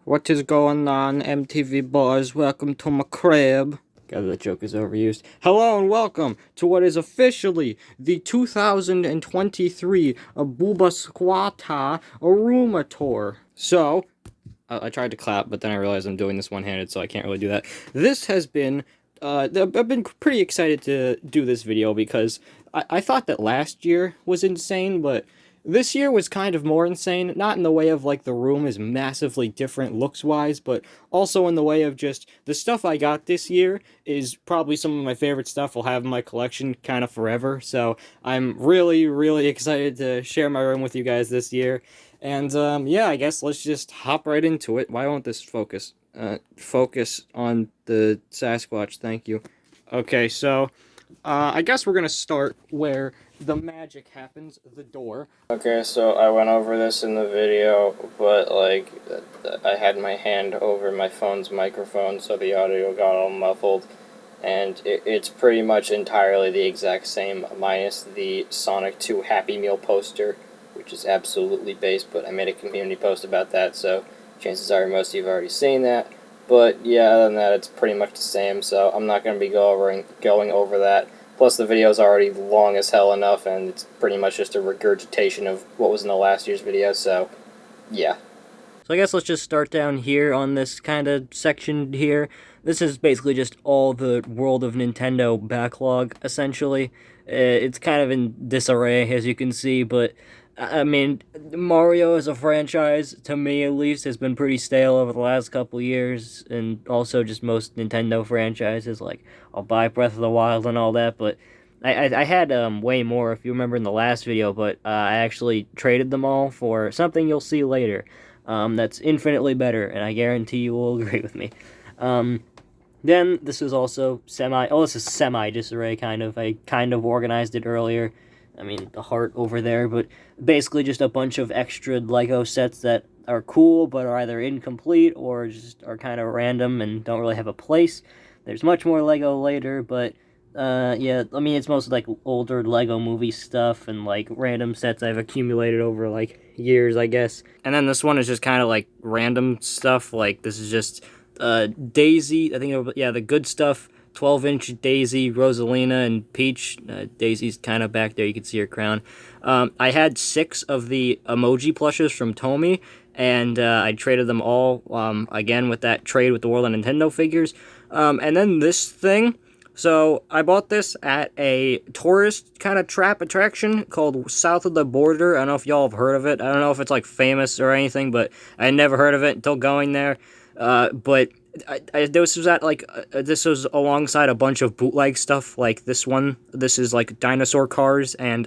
What is going on, MTV boys? Welcome to my crib. God, that joke is overused. Hello and welcome to what is officially the 2023 Abuba Squata Aruma Tour. So, I tried to clap, but then I realized I'm doing this one-handed, so I can't really do that. This has been, I've been pretty excited to do this video because I thought that last year was insane, but this year was kind of more insane, not in the way of, like, the room is massively different looks-wise, but also in the way of just, the stuff I got this year is probably some of my favorite stuff I'll have in my collection kind of forever, so I'm really, really excited to share my room with you guys this year. And, yeah, I guess let's just hop right into it. Why won't this focus? Focus on the Sasquatch, thank you. Okay, so, I guess we're gonna start where the magic happens, the door. Okay, so I went over this in the video, but, like, I had my hand over my phone's microphone, so the audio got all muffled. And it's pretty much entirely the exact same, minus the Sonic 2 Happy Meal poster, which is absolutely based, but I made a community post about that, so chances are most of you have already seen that. But yeah, other than that, it's pretty much the same, so I'm not going to be going over that. Plus, the video is already long as hell enough, and it's pretty much just a regurgitation of what was in the last year's video, so yeah. So I guess let's just start down here on this kind of section here. This is basically just all the World of Nintendo backlog, essentially. It's kind of in disarray, as you can see, but I mean, Mario as a franchise, to me at least, has been pretty stale over the last couple years, and also just most Nintendo franchises, like, I'll buy Breath of the Wild and all that, but I had way more, if you remember in the last video, but I actually traded them all for something you'll see later. That's infinitely better, and I guarantee you will agree with me. Then this is also this is semi-disarray, kind of. I kind of organized it earlier. I mean, the heart over there, but basically just a bunch of extra Lego sets that are cool, but are either incomplete or just are kind of random and don't really have a place. There's much more Lego later, but yeah, I mean, it's mostly like older Lego movie stuff and like random sets I've accumulated over like years, I guess. And then this one is just kind of like random stuff. Like this is just Daisy. I think yeah, the good stuff. 12-inch Daisy, Rosalina, and Peach. Daisy's kind of back there. You can see her crown. I had 6 of the emoji plushes from Tomy, and I traded them all again with that trade with the World of Nintendo figures. And then this thing. So I bought this at a tourist kind of trap attraction called South of the Border. I don't know if y'all have heard of it. I don't know if it's like famous or anything, but I had never heard of it until going there. But this was at like this was alongside a bunch of bootleg stuff like this one. This is like dinosaur cars, and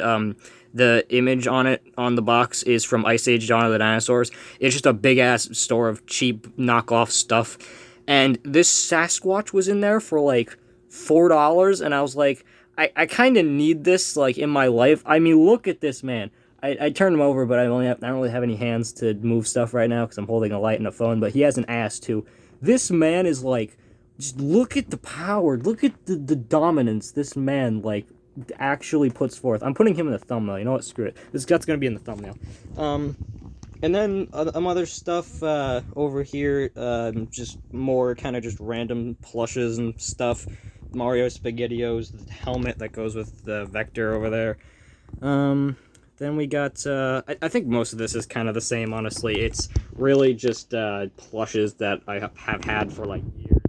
the image on it on the box is from Ice Age: Dawn of the Dinosaurs. It's just a big ass store of cheap knockoff stuff, and this Sasquatch was in there for like $4, and I was like, I kind of need this like in my life. I mean, look at this man. I turned him over, but I don't really have any hands to move stuff right now because I'm holding a light and a phone. But he has an ass too. This man is like, just look at the power, look at the dominance this man like actually puts forth. I'm putting him in the thumbnail. You know what? Screw it. This gut's gonna be in the thumbnail. And then other stuff over here, just more kind of just random plushes and stuff. Mario SpaghettiOs, the helmet that goes with the Vector over there. Then we got, I think most of this is kind of the same, honestly. It's really just plushes that I have had for like years.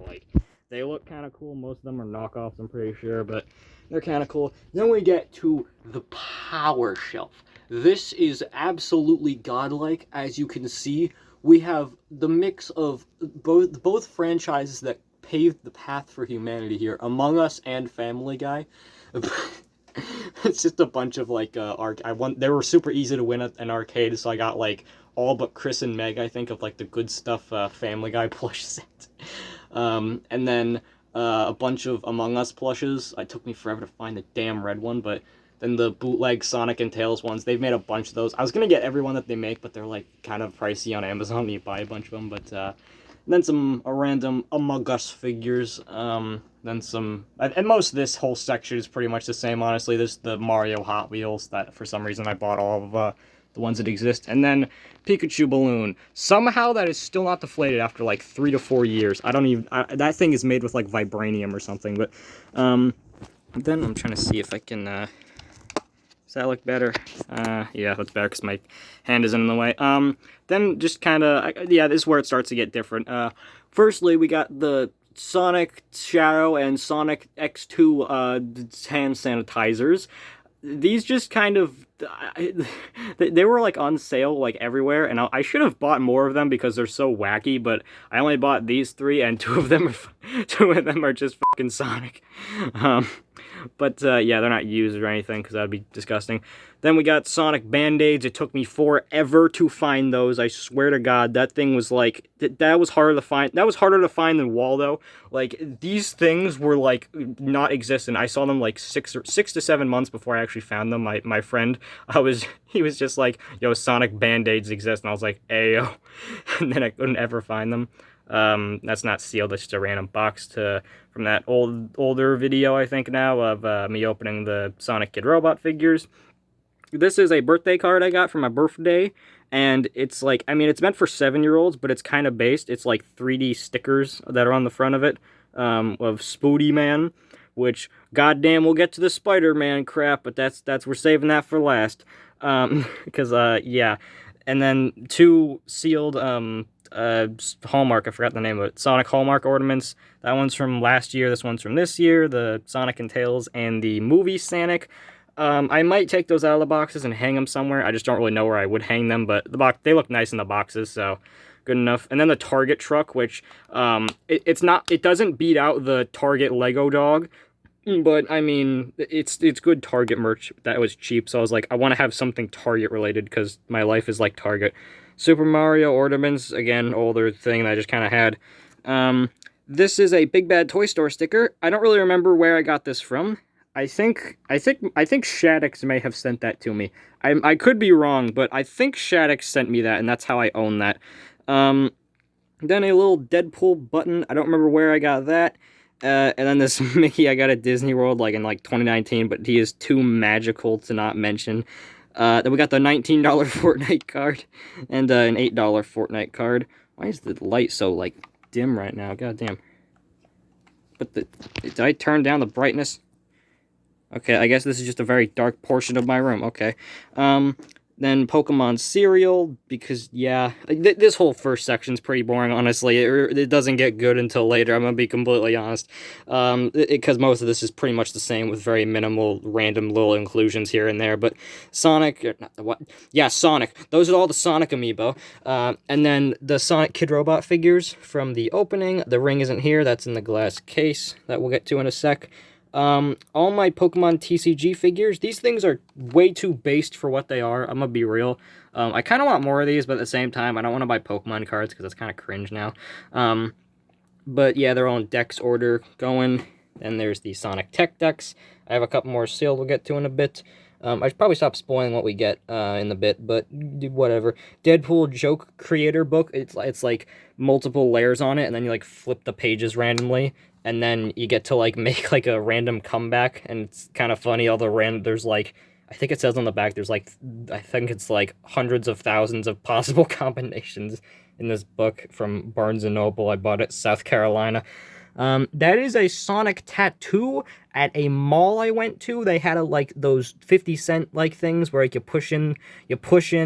Like, they look kind of cool. Most of them are knockoffs, I'm pretty sure, but they're kind of cool. Then we get to the power shelf. This is absolutely godlike, as you can see. We have the mix of both franchises that paved the path for humanity here, Among Us and Family Guy. It's just a bunch of like they were super easy to win at an arcade, so I got like all but Chris and Meg, I think, of like the good stuff Family Guy plush set. And then a bunch of Among Us plushes. It took me forever to find the damn red one, but then the bootleg Sonic and Tails ones, they've made a bunch of those. I was gonna get every one that they make, but they're like kind of pricey on Amazon when you buy a bunch of them. But then some random Among Us figures. Then some, and most of this whole section is pretty much the same, honestly. There's the Mario Hot Wheels that for some reason I bought all of the the ones that exist. And then Pikachu balloon. Somehow that is still not deflated after like 3 to 4 years. I don't even, that thing is made with like vibranium or something, but then I'm trying to see if I can, does that look better? Yeah, that's better because my hand isn't in the way. Then just kind of, yeah, this is where it starts to get different. Firstly, we got the Sonic Shadow and Sonic X2 hand sanitizers. These just kind of, they were like on sale like everywhere, and I should have bought more of them because they're so wacky, but I only bought these 3, and 2 of them are just fucking Sonic. But yeah, they're not used or anything because that'd be disgusting. Then we got Sonic Band-Aids. It took me forever to find those. I swear to God, that thing was like, that was harder to find. That was harder to find than Waldo. Like, these things were like not existent. I saw them like 6 to 7 months before I actually found them. My friend, he was just like, yo, Sonic Band-Aids exist. And I was like, ayo. And then I couldn't ever find them. That's not sealed. That's just a random box from that older video, I think now, of me opening the Sonic Kid Robot figures. This is a birthday card I got for my birthday, and it's like, I mean, it's meant for 7-year-olds, but it's kind of based. It's like 3D stickers that are on the front of it, of Spooty Man, which, goddamn, we'll get to the Spider-Man crap, but we're saving that for last, because, yeah. And then 2 sealed, Hallmark, I forgot the name of it, Sonic Hallmark ornaments. That one's from last year, this one's from this year, the Sonic and Tails and the movie Sonic. I might take those out of the boxes and hang them somewhere. I just don't really know where I would hang them, but they look nice in the boxes, so good enough. And then the Target truck, which it doesn't beat out the Target Lego dog, but I mean, it's good Target merch that was cheap. So I was like, I want to have something Target related because my life is like Target. Super Mario ornaments, again, older thing that I just kind of had. This is a Big Bad Toy Store sticker. I don't really remember where I got this from. I think Shaddix may have sent that to me. I could be wrong, but I think Shaddix sent me that, and that's how I own that. Then a little Deadpool button. I don't remember where I got that. And then this Mickey I got at Disney World like in like 2019, but he is too magical to not mention. Then we got the $19 Fortnite card and an $8 Fortnite card. Why is the light so like dim right now? God damn. But did I turn down the brightness? Okay, I guess this is just a very dark portion of my room. Okay. Then Pokemon cereal, because, yeah, this whole first section's pretty boring, honestly. It doesn't get good until later, I'm gonna be completely honest. Because most of this is pretty much the same with very minimal, random little inclusions here and there. But Sonic, what? Yeah, Sonic. Those are all the Sonic amiibo. And then the Sonic Kid Robot figures from the opening. The ring isn't here, that's in the glass case that we'll get to in a sec. All my Pokemon TCG figures, these things are way too based for what they are, I'm gonna be real. I kind of want more of these, but at the same time, I don't want to buy Pokemon cards, because it's kind of cringe now. But yeah, they're all in Dex order going. Then there's the Sonic Tech decks. I have a couple more sealed we'll get to in a bit. I should probably stop spoiling what we get in the bit, but whatever. Deadpool joke creator book, it's like multiple layers on it, and then you like flip the pages randomly. And then you get to, like, make, like, a random comeback, and it's kind of funny, there's, like, I think it says on the back, there's, like, I think it's, like, hundreds of thousands of possible combinations in this book from Barnes & Noble. I bought it, South Carolina. That is a Sonic tattoo at a mall I went to. They had like those 50 cent like things where like you push in,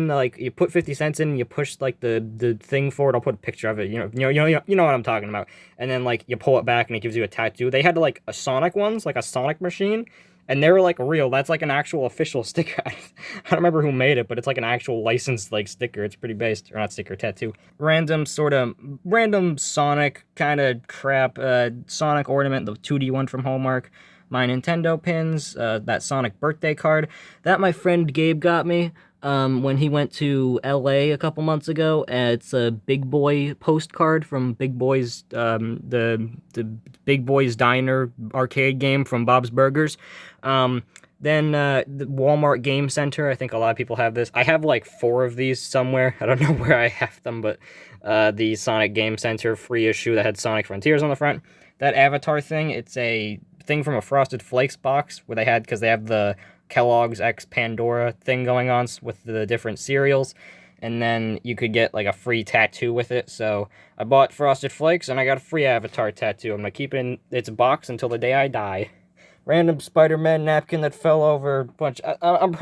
like you put 50 cents in, and you push like the thing forward. I'll put a picture of it. You know what I'm talking about. And then like you pull it back and it gives you a tattoo. They had like a Sonic ones, like a Sonic machine. And they were, like, real. That's, like, an actual official sticker. I don't remember who made it, but it's, like, an actual licensed, like, sticker. It's pretty based. Or not sticker, tattoo. Random Sonic kind of crap. Sonic ornament, the 2D one from Hallmark. My Nintendo pins. That Sonic birthday card. That my friend Gabe got me. When he went to LA a couple months ago. It's a Big Boy postcard from Big Boy's, the Big Boy's Diner arcade game from Bob's Burgers. Then the Walmart Game Center, I think a lot of people have this. I have like 4 of these somewhere. I don't know where I have them, but the Sonic Game Center free issue that had Sonic Frontiers on the front. That Avatar thing, it's a thing from a Frosted Flakes box where because they have the Kellogg's X Pandora thing going on with the different cereals. And then you could get like a free tattoo with it. So I bought Frosted Flakes and I got a free Avatar tattoo. I'm gonna keep it in its box until the day I die. Random Spider-Man napkin that fell over a bunch. I'm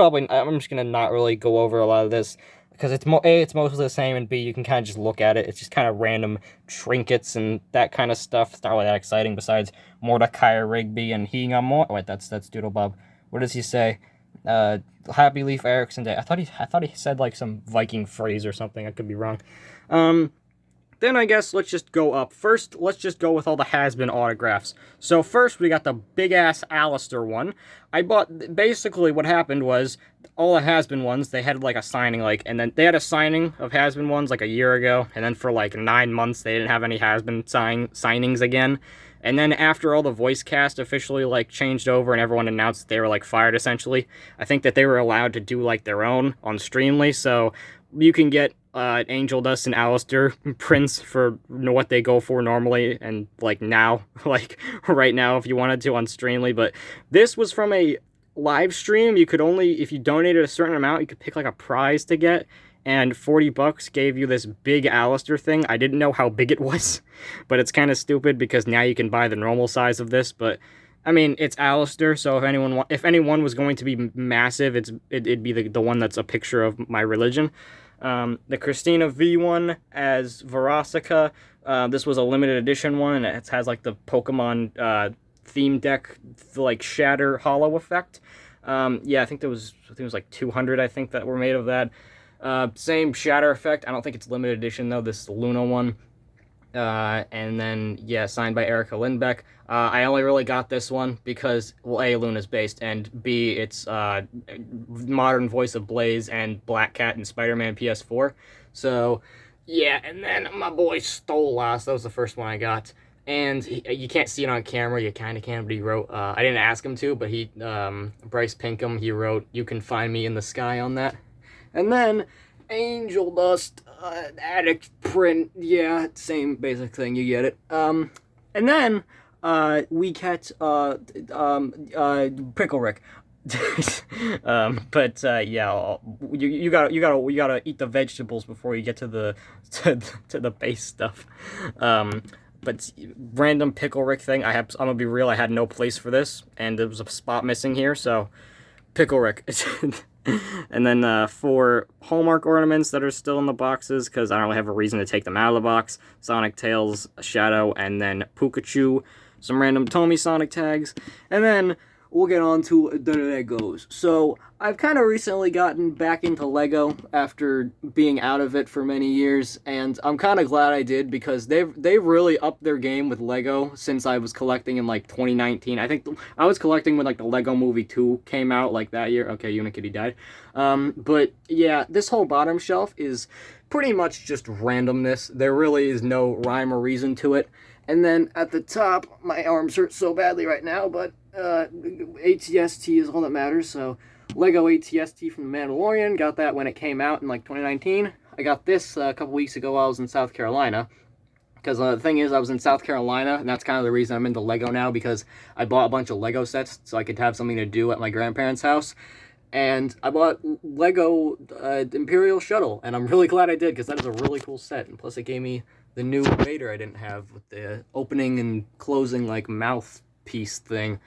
just gonna not really go over a lot of this because it's it's mostly the same, and B, you can kind of just look at it. It's just kind of random trinkets and that kind of stuff. It's not really that exciting besides Mordecai Rigby and he got more. Wait, that's Doodle Bob. What does he say? Happy Leif Erikson Day. I thought he said like some Viking phrase or something. I could be wrong. Then I guess let's just go up. First, let's just go with all the Hazbin autographs. So first, we got the big-ass Alistair one. I bought, basically what happened was, all the Hazbin ones, they had like a signing, and then they had a signing of Hazbin ones like a year ago, and then for like 9 months, they didn't have any Hazbin signings again. And then after all the voice cast officially like changed over and everyone announced that they were like fired essentially, I think that they were allowed to do like their own on Streamly, so you can get Angel Dust and Alistair prints for what they go for normally and like now, like right now if you wanted to on Streamly. But this was from a live stream. You could only, if you donated a certain amount, you could pick like a prize to get, and $40 gave you this big Alistair thing. I didn't know how big it was, but it's kind of stupid because now you can buy the normal size of this. But I mean, it's Alistair, so if anyone was going to be massive, it'd be the one that's a picture of my religion. The Christina V one as Verasica. This was a limited edition one, and it has like the Pokemon theme deck, like Shatter Hollow effect. Yeah, I think it was like 200. I think that were made of that. Same Shatter effect. I don't think it's limited edition though. This is the Luna one. And then, yeah, signed by Erica Lindbeck. I only really got this one because, well, A, Luna's based, and B, it's modern voice of Blaze and Black Cat and Spider-Man PS4. So, yeah, and then my boy Stolas, that was the first one I got. And you can't see it on camera, you kind of can, but he wrote, I didn't ask him to, but Bryce Pinkham, he wrote, "You can find me in the sky" on that. And then Angel Dust, addict print, yeah, same basic thing, you get it. And then, we get, Pickle Rick. Yeah, you gotta eat the vegetables before you get to the, to the base stuff. But random Pickle Rick thing, I'm gonna be real, I had no place for this, and there was a spot missing here, so Pickle Rick. And then for Hallmark ornaments that are still in the boxes, because I don't really have a reason to take them out of the box, Sonic Tails, Shadow, and then Pikachu, some random Tomy Sonic tags, and then we'll get on to the Legos. So, I've kind of recently gotten back into Lego after being out of it for many years, and I'm kind of glad I did because they've really upped their game with Lego since I was collecting in like 2019. I think I was collecting when like the Lego Movie 2 came out like that year. Okay, Unikitty died. But yeah, this whole bottom shelf is pretty much just randomness. There really is no rhyme or reason to it. And then at the top, my arms hurt so badly right now, but ATST is all that matters, so Lego ATST from The Mandalorian, got that when it came out in like 2019. I got this a couple weeks ago while I was in South Carolina, because the thing is, I was in South Carolina, and that's kind of the reason I'm into Lego now, because I bought a bunch of Lego sets so I could have something to do at my grandparents' house. And I bought Lego Imperial Shuttle, and I'm really glad I did, because that is a really cool set. And plus it gave me the new Vader I didn't have, with the opening and closing, like, mouthpiece thing.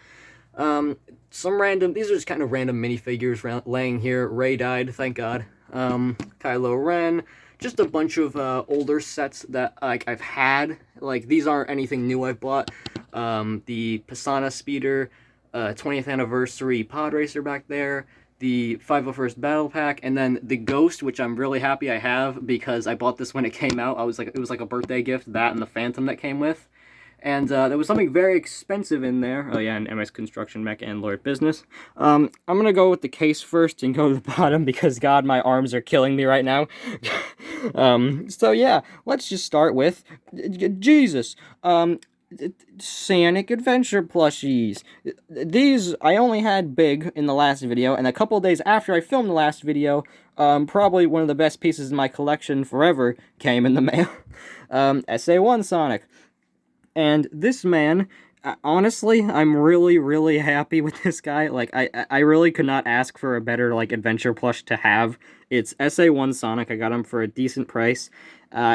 Some random, these are just kind of random minifigures laying here. Rey died, thank God. Kylo Ren. Just a bunch of older sets that I've had. Like, these aren't anything new I've bought. The Pisana Speeder, 20th Anniversary Pod Racer back there. The 501st Battle Pack, and then the Ghost, which I'm really happy I have because I bought this when it came out. It was like a birthday gift, that and the Phantom that came with. And there was something very expensive in there. Oh yeah, and MS Construction Mech and Lord Business. I'm gonna go with the case first and go to the bottom because God, my arms are killing me right now. So yeah, let's just start with Jesus. Sonic Adventure plushies. These I only had big in the last video, and a couple days after I filmed the last video, probably one of the best pieces in my collection forever came in the mail. SA1 Sonic. And this man, honestly, I'm really, really happy with this guy. Like, I really could not ask for a better, like, adventure plush to have. It's SA1 Sonic. I got him for a decent price.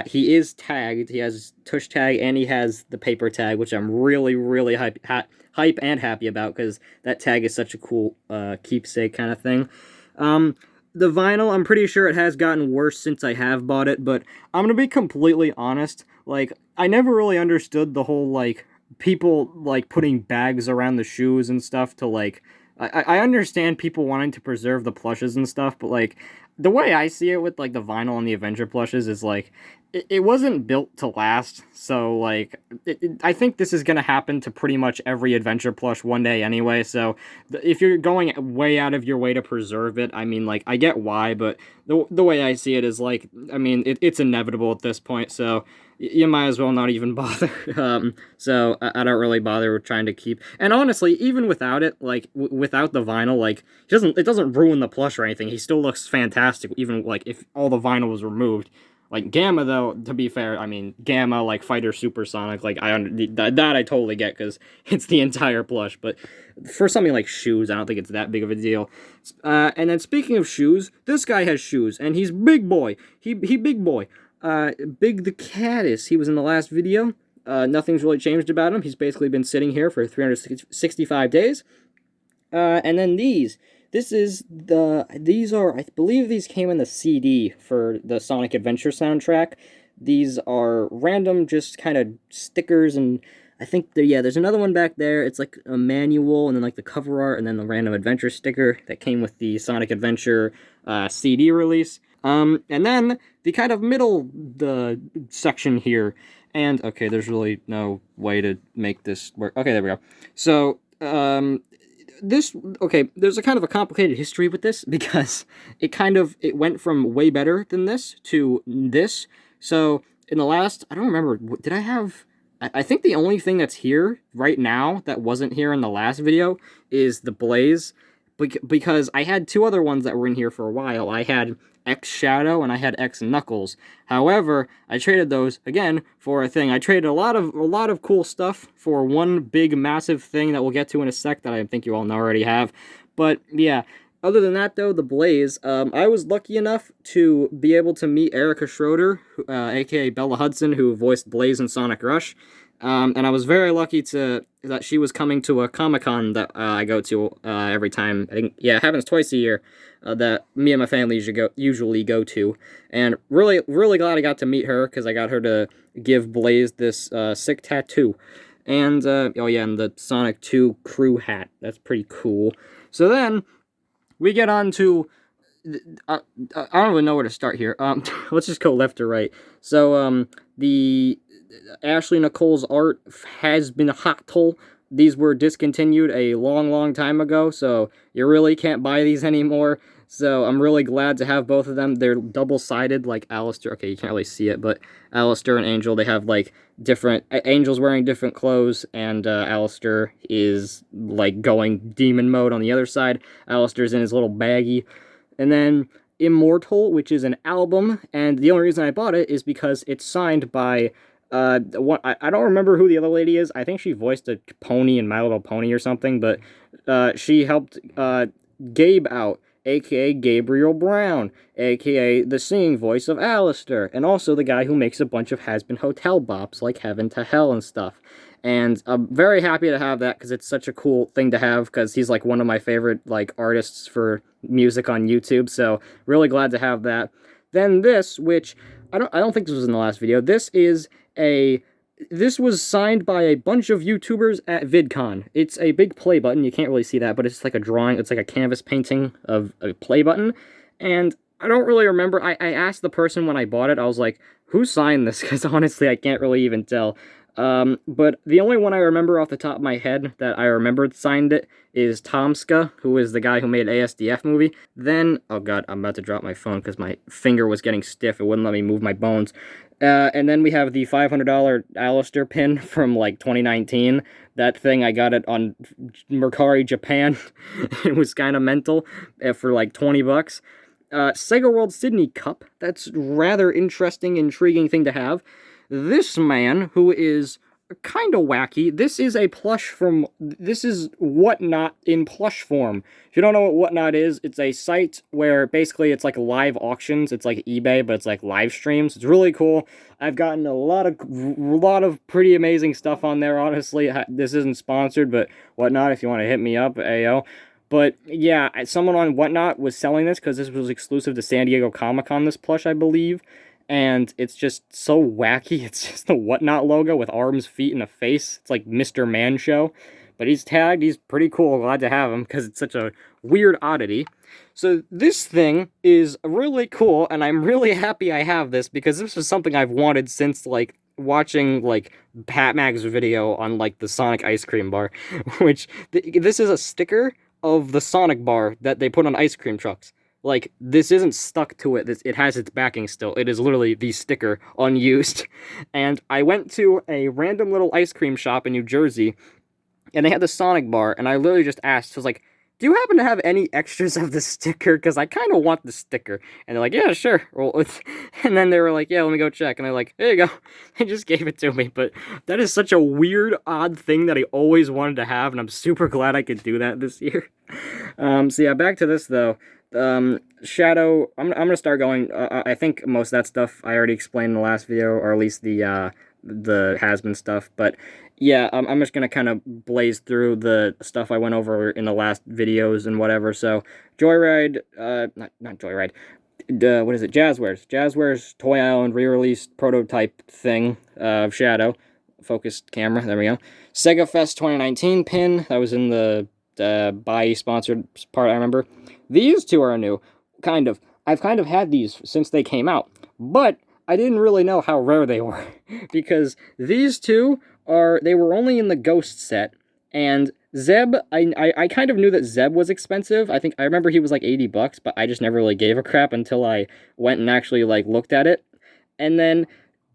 He is tagged. He has tush tag and he has the paper tag, which I'm really, really hype and happy about because that tag is such a cool keepsake kind of thing. The vinyl, I'm pretty sure it has gotten worse since I have bought it, but I'm gonna be completely honest. Like, I never really understood the whole, like, people, like, putting bags around the shoes and stuff to, like... I understand people wanting to preserve the plushes and stuff, but, like, the way I see it with, like, the vinyl and the Avenger plushes is, like, it wasn't built to last, so, like, I think this is gonna happen to pretty much every Adventure plush one day anyway, so if you're going way out of your way to preserve it, I mean, like, I get why, but the way I see it is, like, I mean, it's inevitable at this point, so you might as well not even bother. So I don't really bother with trying to keep. And honestly, even without it, like without the vinyl, like it doesn't ruin the plush or anything. He still looks fantastic, even like if all the vinyl was removed. Like Gamma, though, to be fair, I mean Gamma, like Fighter Supersonic, like that I totally get because it's the entire plush. But for something like shoes, I don't think it's that big of a deal. And then speaking of shoes, this guy has shoes, and he's big boy. He big boy. Big the Caddis, he was in the last video. Nothing's really changed about him. He's basically been sitting here for 365 days. And then these are, I believe these came in the CD for the Sonic Adventure soundtrack. These are random, just kind of stickers, and I think, there's another one back there. It's like a manual, and then like the cover art, and then the random adventure sticker that came with the Sonic Adventure CD release. And then the kind of the section here, and okay, there's really no way to make this work. Okay, there we go. So, there's a kind of a complicated history with this because it went from way better than this to this. So in the last, I don't remember, did I have? I think the only thing that's here right now that wasn't here in the last video is the Blaze, because I had two other ones that were in here for a while. I had X Shadow and I had X Knuckles. However, I traded those again for a thing. I traded a lot of cool stuff for one big massive thing that we'll get to in a sec that I think you all already have. But yeah, other than that though, the Blaze, I was lucky enough to be able to meet Erica Schroeder, aka Bella Hudson, who voiced Blaze in Sonic Rush. And I was very lucky that she was coming to a Comic-Con that I go to every time. I think, yeah, it happens twice a year that me and my family usually go to. And really, really glad I got to meet her because I got her to give Blaze this sick tattoo. And, oh yeah, and the Sonic 2 crew hat. That's pretty cool. So then, we get on to... I don't even know where to start here. Let's just go left to right. So, the... Ashley Nicole's art Hazbin Hotel. These were discontinued a long, long time ago, so you really can't buy these anymore. So I'm really glad to have both of them. They're double-sided, like Alistair. Okay, you can't really see it, but Alistair and Angel, they have, like, different... Angel's wearing different clothes, and Alistair is, like, going demon mode on the other side. Alistair's in his little baggie. And then Immortal, which is an album, and the only reason I bought it is because it's signed by... I don't remember who the other lady is. I think she voiced a pony in My Little Pony or something, but she helped Gabe out, aka Gabriel Brown, aka the singing voice of Alistair, and also the guy who makes a bunch of Hazbin Hotel bops like Heaven to Hell and stuff. And I'm very happy to have that because it's such a cool thing to have because he's like one of my favorite like artists for music on YouTube, so really glad to have that. Then this, which I don't think this was in the last video. This was signed by a bunch of YouTubers at VidCon. It's a big play button. You can't really see that, but it's like a drawing. It's like a canvas painting of a play button. And I don't really remember. I asked the person when I bought it. I was like, who signed this? Because honestly, I can't really even tell. But the only one I remember off the top of my head that I remembered signed it is Tomska, who is the guy who made ASDF movie. Then, oh god, I'm about to drop my phone because my finger was getting stiff. It wouldn't let me move my bones. And then we have the $500 Alistair pin from, like, 2019. That thing, I got it on Mercari Japan. It was kind of mental for, like, 20 bucks. Sega World Sydney Cup. That's rather interesting, intriguing thing to have. This man, who is kind of wacky. This is a plush from, this is Whatnot in plush form. If you don't know what Whatnot is, it's a site where basically it's like live auctions. It's like eBay, but it's like live streams. It's really cool. I've gotten a lot of pretty amazing stuff on there, honestly. This isn't sponsored, but Whatnot, if you want to hit me up, AO. But yeah, someone on Whatnot was selling this because this was exclusive to San Diego Comic-Con, this plush, I believe. And it's just so wacky. It's just the Whatnot logo with arms, feet, and a face. It's like Mr. Man Show. But he's tagged. He's pretty cool. Glad to have him because it's such a weird oddity. So this thing is really cool, and I'm really happy I have this because this was something I've wanted since, like, watching, like, Pat Mag's video on, like, the Sonic ice cream bar. Which, this is a sticker of the Sonic bar that they put on ice cream trucks. Like, this isn't stuck to it. It has its backing still. It is literally the sticker, unused. And I went to a random little ice cream shop in New Jersey, and they had the Sonic bar, and I literally just asked, I was like, do you happen to have any extras of the sticker? Because I kind of want the sticker. And they're like, yeah, sure. Well, and then they were like, yeah, let me go check. And they're like, there you go. They just gave it to me. But that is such a weird, odd thing that I always wanted to have, and I'm super glad I could do that this year. So yeah, back to this, though. Shadow, I'm gonna start going. I think most of that stuff I already explained in the last video, or at least the Hazbin stuff. But yeah, I'm just gonna kind of blaze through the stuff I went over in the last videos and whatever. So Joyride, not Joyride. What is it? Jazzwares Toy Island re-released prototype thing of Shadow. Focused camera. There we go. Sega Fest 2019 pin that was in the buy sponsored part. I remember. These two are new, kind of. I've kind of had these since they came out, but I didn't really know how rare they were, because these two they were only in the Ghost set, and Zeb, I kind of knew that Zeb was expensive. I remember he was like $80, but I just never really gave a crap until I went and actually, like, looked at it. And then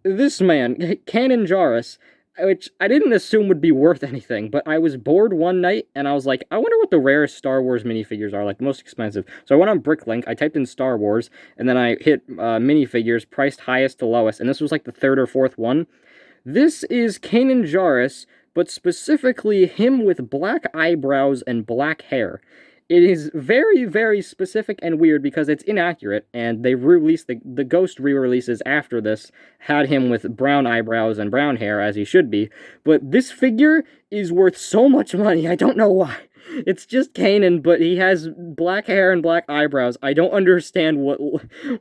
this man, Canon Jarrus, which I didn't assume would be worth anything, but I was bored one night, and I was like, I wonder what the rarest Star Wars minifigures are, like, the most expensive. So I went on Bricklink, I typed in Star Wars, and then I hit minifigures, priced highest to lowest, and this was like the third or fourth one. This is Kanan Jarrus, but specifically him with black eyebrows and black hair. It is very, very specific and weird because it's inaccurate, and they released the Ghost re-releases after this had him with brown eyebrows and brown hair, as he should be, but this figure is worth so much money, I don't know why. It's just Kanan, but he has black hair and black eyebrows. I don't understand what...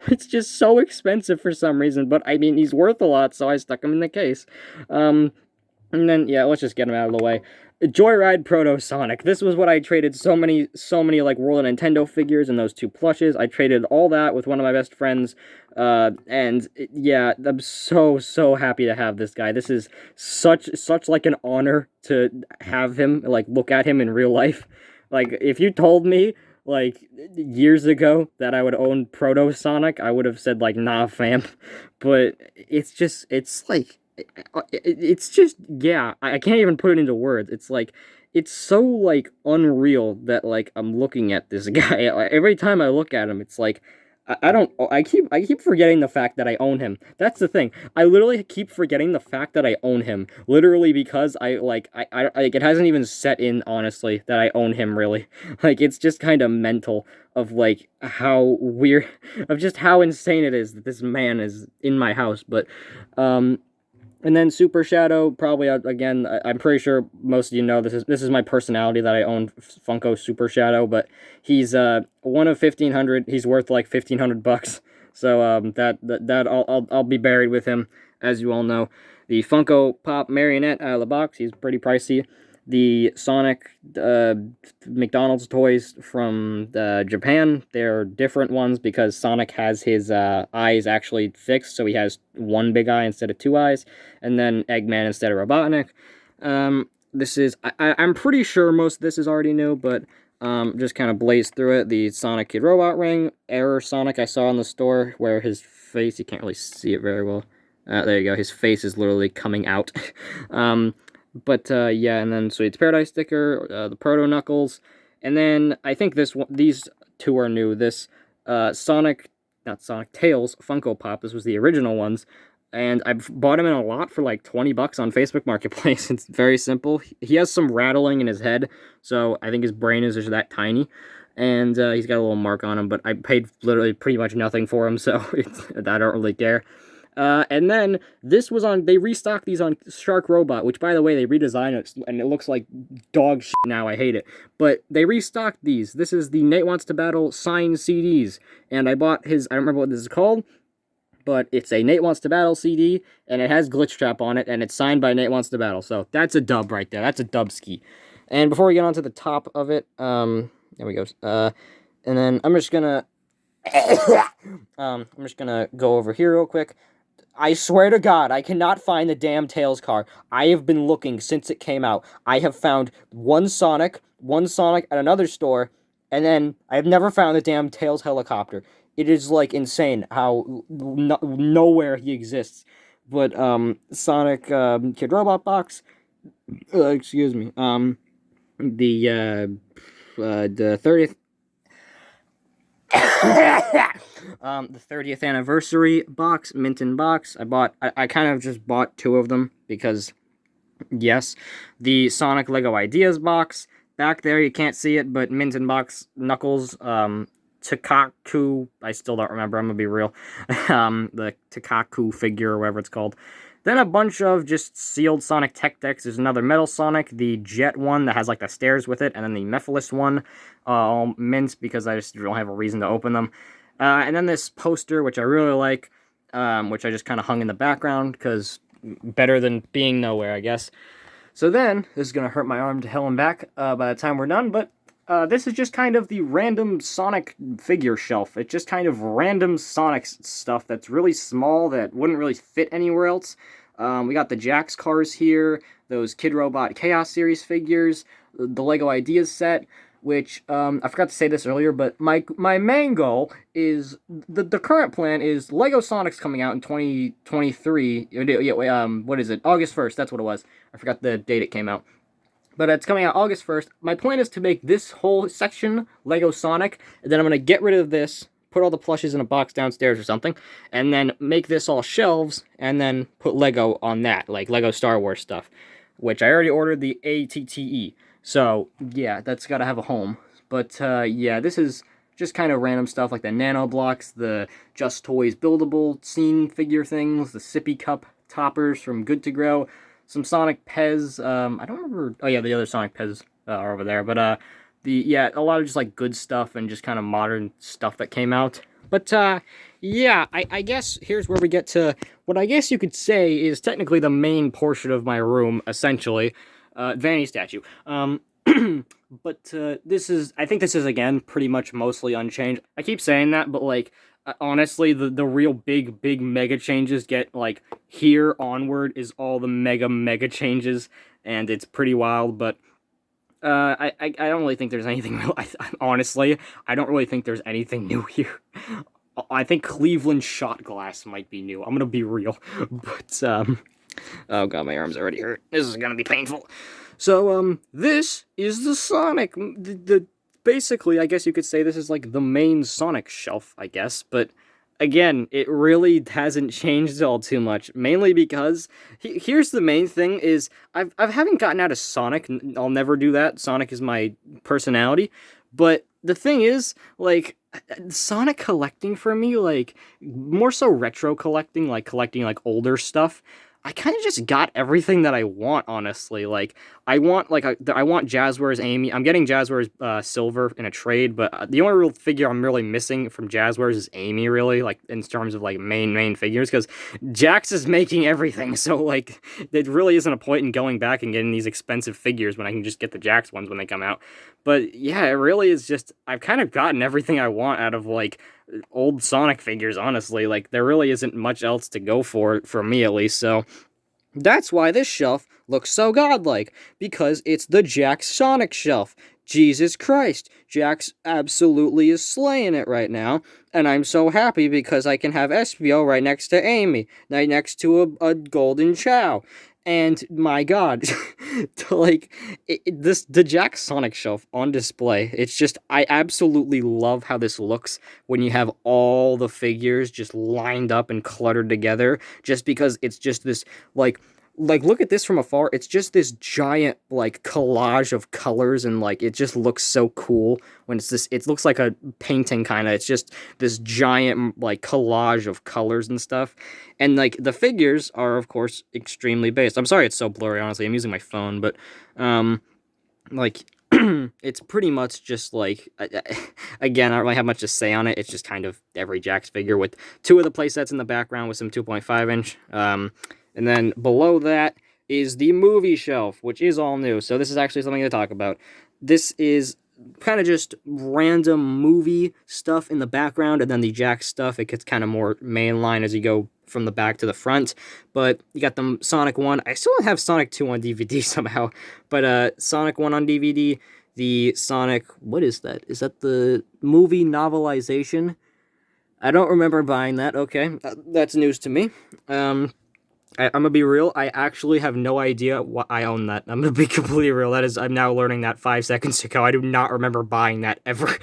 It's just so expensive for some reason, but I mean, he's worth a lot, so I stuck him in the case. And then, yeah, let's just get him out of the way. Joyride Proto Sonic. This was what I traded so many, like, World of Nintendo figures and those two plushes. I traded all that with one of my best friends, and yeah, I'm so happy to have this guy. This is such like an honor to have him, like, look at him in real life. Like, if you told me, like, years ago that I would own Proto Sonic, I would have said, like, nah, fam. But it's just, it's just, yeah, I can't even put it into words. It's like, it's so, like, unreal that, like, I'm looking at this guy. Every time I look at him, it's like, I keep forgetting the fact that I own him. That's the thing. I literally keep forgetting the fact that I own him. Literally because it hasn't even set in, honestly, that I own him, really. Like, it's just kind of mental of, like, how weird, of just how insane it is that this man is in my house. But, and then Super Shadow, probably, again, I'm pretty sure most of you know this is my personality that I own Funko Super Shadow, but he's one of 1,500. He's worth like $1,500, so that I'll be buried with him, as you all know. The Funko Pop Marionette out of the box, he's pretty pricey. The Sonic McDonald's toys from Japan, they're different ones because Sonic has his eyes actually fixed, so he has one big eye instead of two eyes, and then Eggman instead of Robotnik. This is, I'm pretty sure most of this is already new, but just kind of blaze through it. The Sonic Kid Robot ring, Error Sonic I saw in the store, where his face, you can't really see it very well. There you go, his face is literally coming out. But, yeah, and then Sweet's Paradise sticker, the Proto Knuckles, and then I think these two are new. This, not Sonic, Tails Funko Pop, this was the original ones, and I've bought him in a lot for like 20 bucks on Facebook Marketplace. It's very simple. He has some rattling in his head, so I think his brain is just that tiny. And he's got a little mark on him, but I paid literally pretty much nothing for him, so I don't really care. And then this was on, they restocked these on Shark Robot, which by the way, they redesigned it, and it looks like dog shit now, I hate it. But they restocked these. This is the Nate Wants to Battle signed CDs, and I bought his, I don't remember what this is called, but it's a Nate Wants to Battle CD, and it has Glitch Trap on it, and it's signed by Nate Wants to Battle, so that's a dub right there. That's a dub ski. And before we get on to the top of it, there we go, and then I'm just gonna, go over here real quick. I swear to God, I cannot find the damn Tails car. I have been looking since it came out. I have found one Sonic at another store, and then I have never found the damn Tails helicopter. It is, like, insane how nowhere he exists. But, Sonic, Kid Robot box, excuse me, the 30th, the 30th anniversary box, Minton box. I kind of just bought two of them because, yes, the Sonic Lego Ideas box. Back there, you can't see it, but Minton box, Knuckles, Takaku, I still don't remember, I'm gonna be real, the Takaku figure, or whatever it's called. Then a bunch of just sealed Sonic Tech Decks. There's another Metal Sonic, the Jet one that has like the stairs with it, and then the Mephiles one, all mints because I just don't have a reason to open them. And then this poster, which I really like, which I just kind of hung in the background because better than being nowhere, I guess. So then, this is going to hurt my arm to hell and back by the time we're done, but this is just kind of the random Sonic figure shelf. It's just kind of random Sonic stuff that's really small that wouldn't really fit anywhere else. We got the Jax cars here, those Kid Robot Chaos Series figures, the Lego Ideas set, which, I forgot to say this earlier, but my main goal is, the current plan is Lego Sonic's coming out in 2023, what is it, August 1st, that's what it was. I forgot the date it came out. But it's coming out August 1st. My plan is to make this whole section Lego Sonic, and then I'm going to get rid of this, put all the plushes in a box downstairs or something, and then make this all shelves, and then put Lego on that, like Lego Star Wars stuff, which I already ordered the ATTE. So, yeah, that's got to have a home. But, yeah, this is just kind of random stuff like the Nano Blocks, the Just Toys buildable scene figure things, the Sippy Cup toppers from Good to Grow, some Sonic Pez, I don't remember, oh yeah, the other Sonic Pez are over there, but, a lot of just, like, good stuff and just kind of modern stuff that came out. But, yeah, I guess here's where we get to what I guess you could say is technically the main portion of my room, essentially, Vanity statue. But, I think this is, again, pretty much mostly unchanged. I keep saying that, but, like, honestly, the real big mega changes get, like, here onward is all the mega changes, and it's pretty wild, but, I don't really think there's anything real, honestly, I don't really think there's anything new here. I think Cleveland Shot Glass might be new, I'm gonna be real, but, oh god, my arms already hurt, this is gonna be painful. So, this is the Sonic, basically, I guess you could say this is, like, the main Sonic shelf, I guess, but, again, it really hasn't changed all too much, mainly because, here's the main thing, is, I haven't gotten out of Sonic, I'll never do that, Sonic is my personality, but the thing is, like, Sonic collecting for me, like, more so retro collecting, like, older stuff, I kind of just got everything that I want, honestly. Like, I want Jazzwares Amy. I'm getting Jazzwares Silver in a trade, but the only real figure I'm really missing from Jazzwares is Amy, really, like, in terms of, like, main figures, because Jax is making everything, so, like, there really isn't a point in going back and getting these expensive figures when I can just get the Jax ones when they come out. But, yeah, it really is just, I've kind of gotten everything I want out of, like, old Sonic figures, honestly. Like, there really isn't much else to go for me at least, so that's why this shelf looks so godlike, because it's the Jax Sonic shelf. Jesus Christ, Jax absolutely is slaying it right now, and I'm so happy because I can have Espio right next to Amy, right next to a Golden Chow. And my God, like the Jack Sonic shelf on display. It's just I absolutely love how this looks when you have all the figures just lined up and cluttered together. Just because it's just this like look at this from afar. It's just this giant like collage of colors, and like it just looks so cool when it's this. It looks like a painting kind of. It's just this giant like collage of colors and stuff. And like the figures are of course extremely based. I'm sorry it's so blurry, honestly. I'm using my phone, but like it's pretty much just like again, I don't really have much to say on it. It's just kind of every Jax figure with two of the playsets in the background with some 2.5 inch. And then below that is the movie shelf, which is all new. So this is actually something to talk about. This is kind of just random movie stuff in the background, and then the Jax stuff, it gets kind of more mainline as you go from the back to the front. But you got the Sonic 1. I still don't have Sonic 2 on DVD somehow, but Sonic 1 on DVD, the Sonic, what is that? Is that the movie novelization? I don't remember buying that. Okay, that's news to me. I'm gonna be real. I actually have no idea what I own that. I'm gonna be completely real. That is, I'm now learning that 5 seconds ago. I do not remember buying that ever.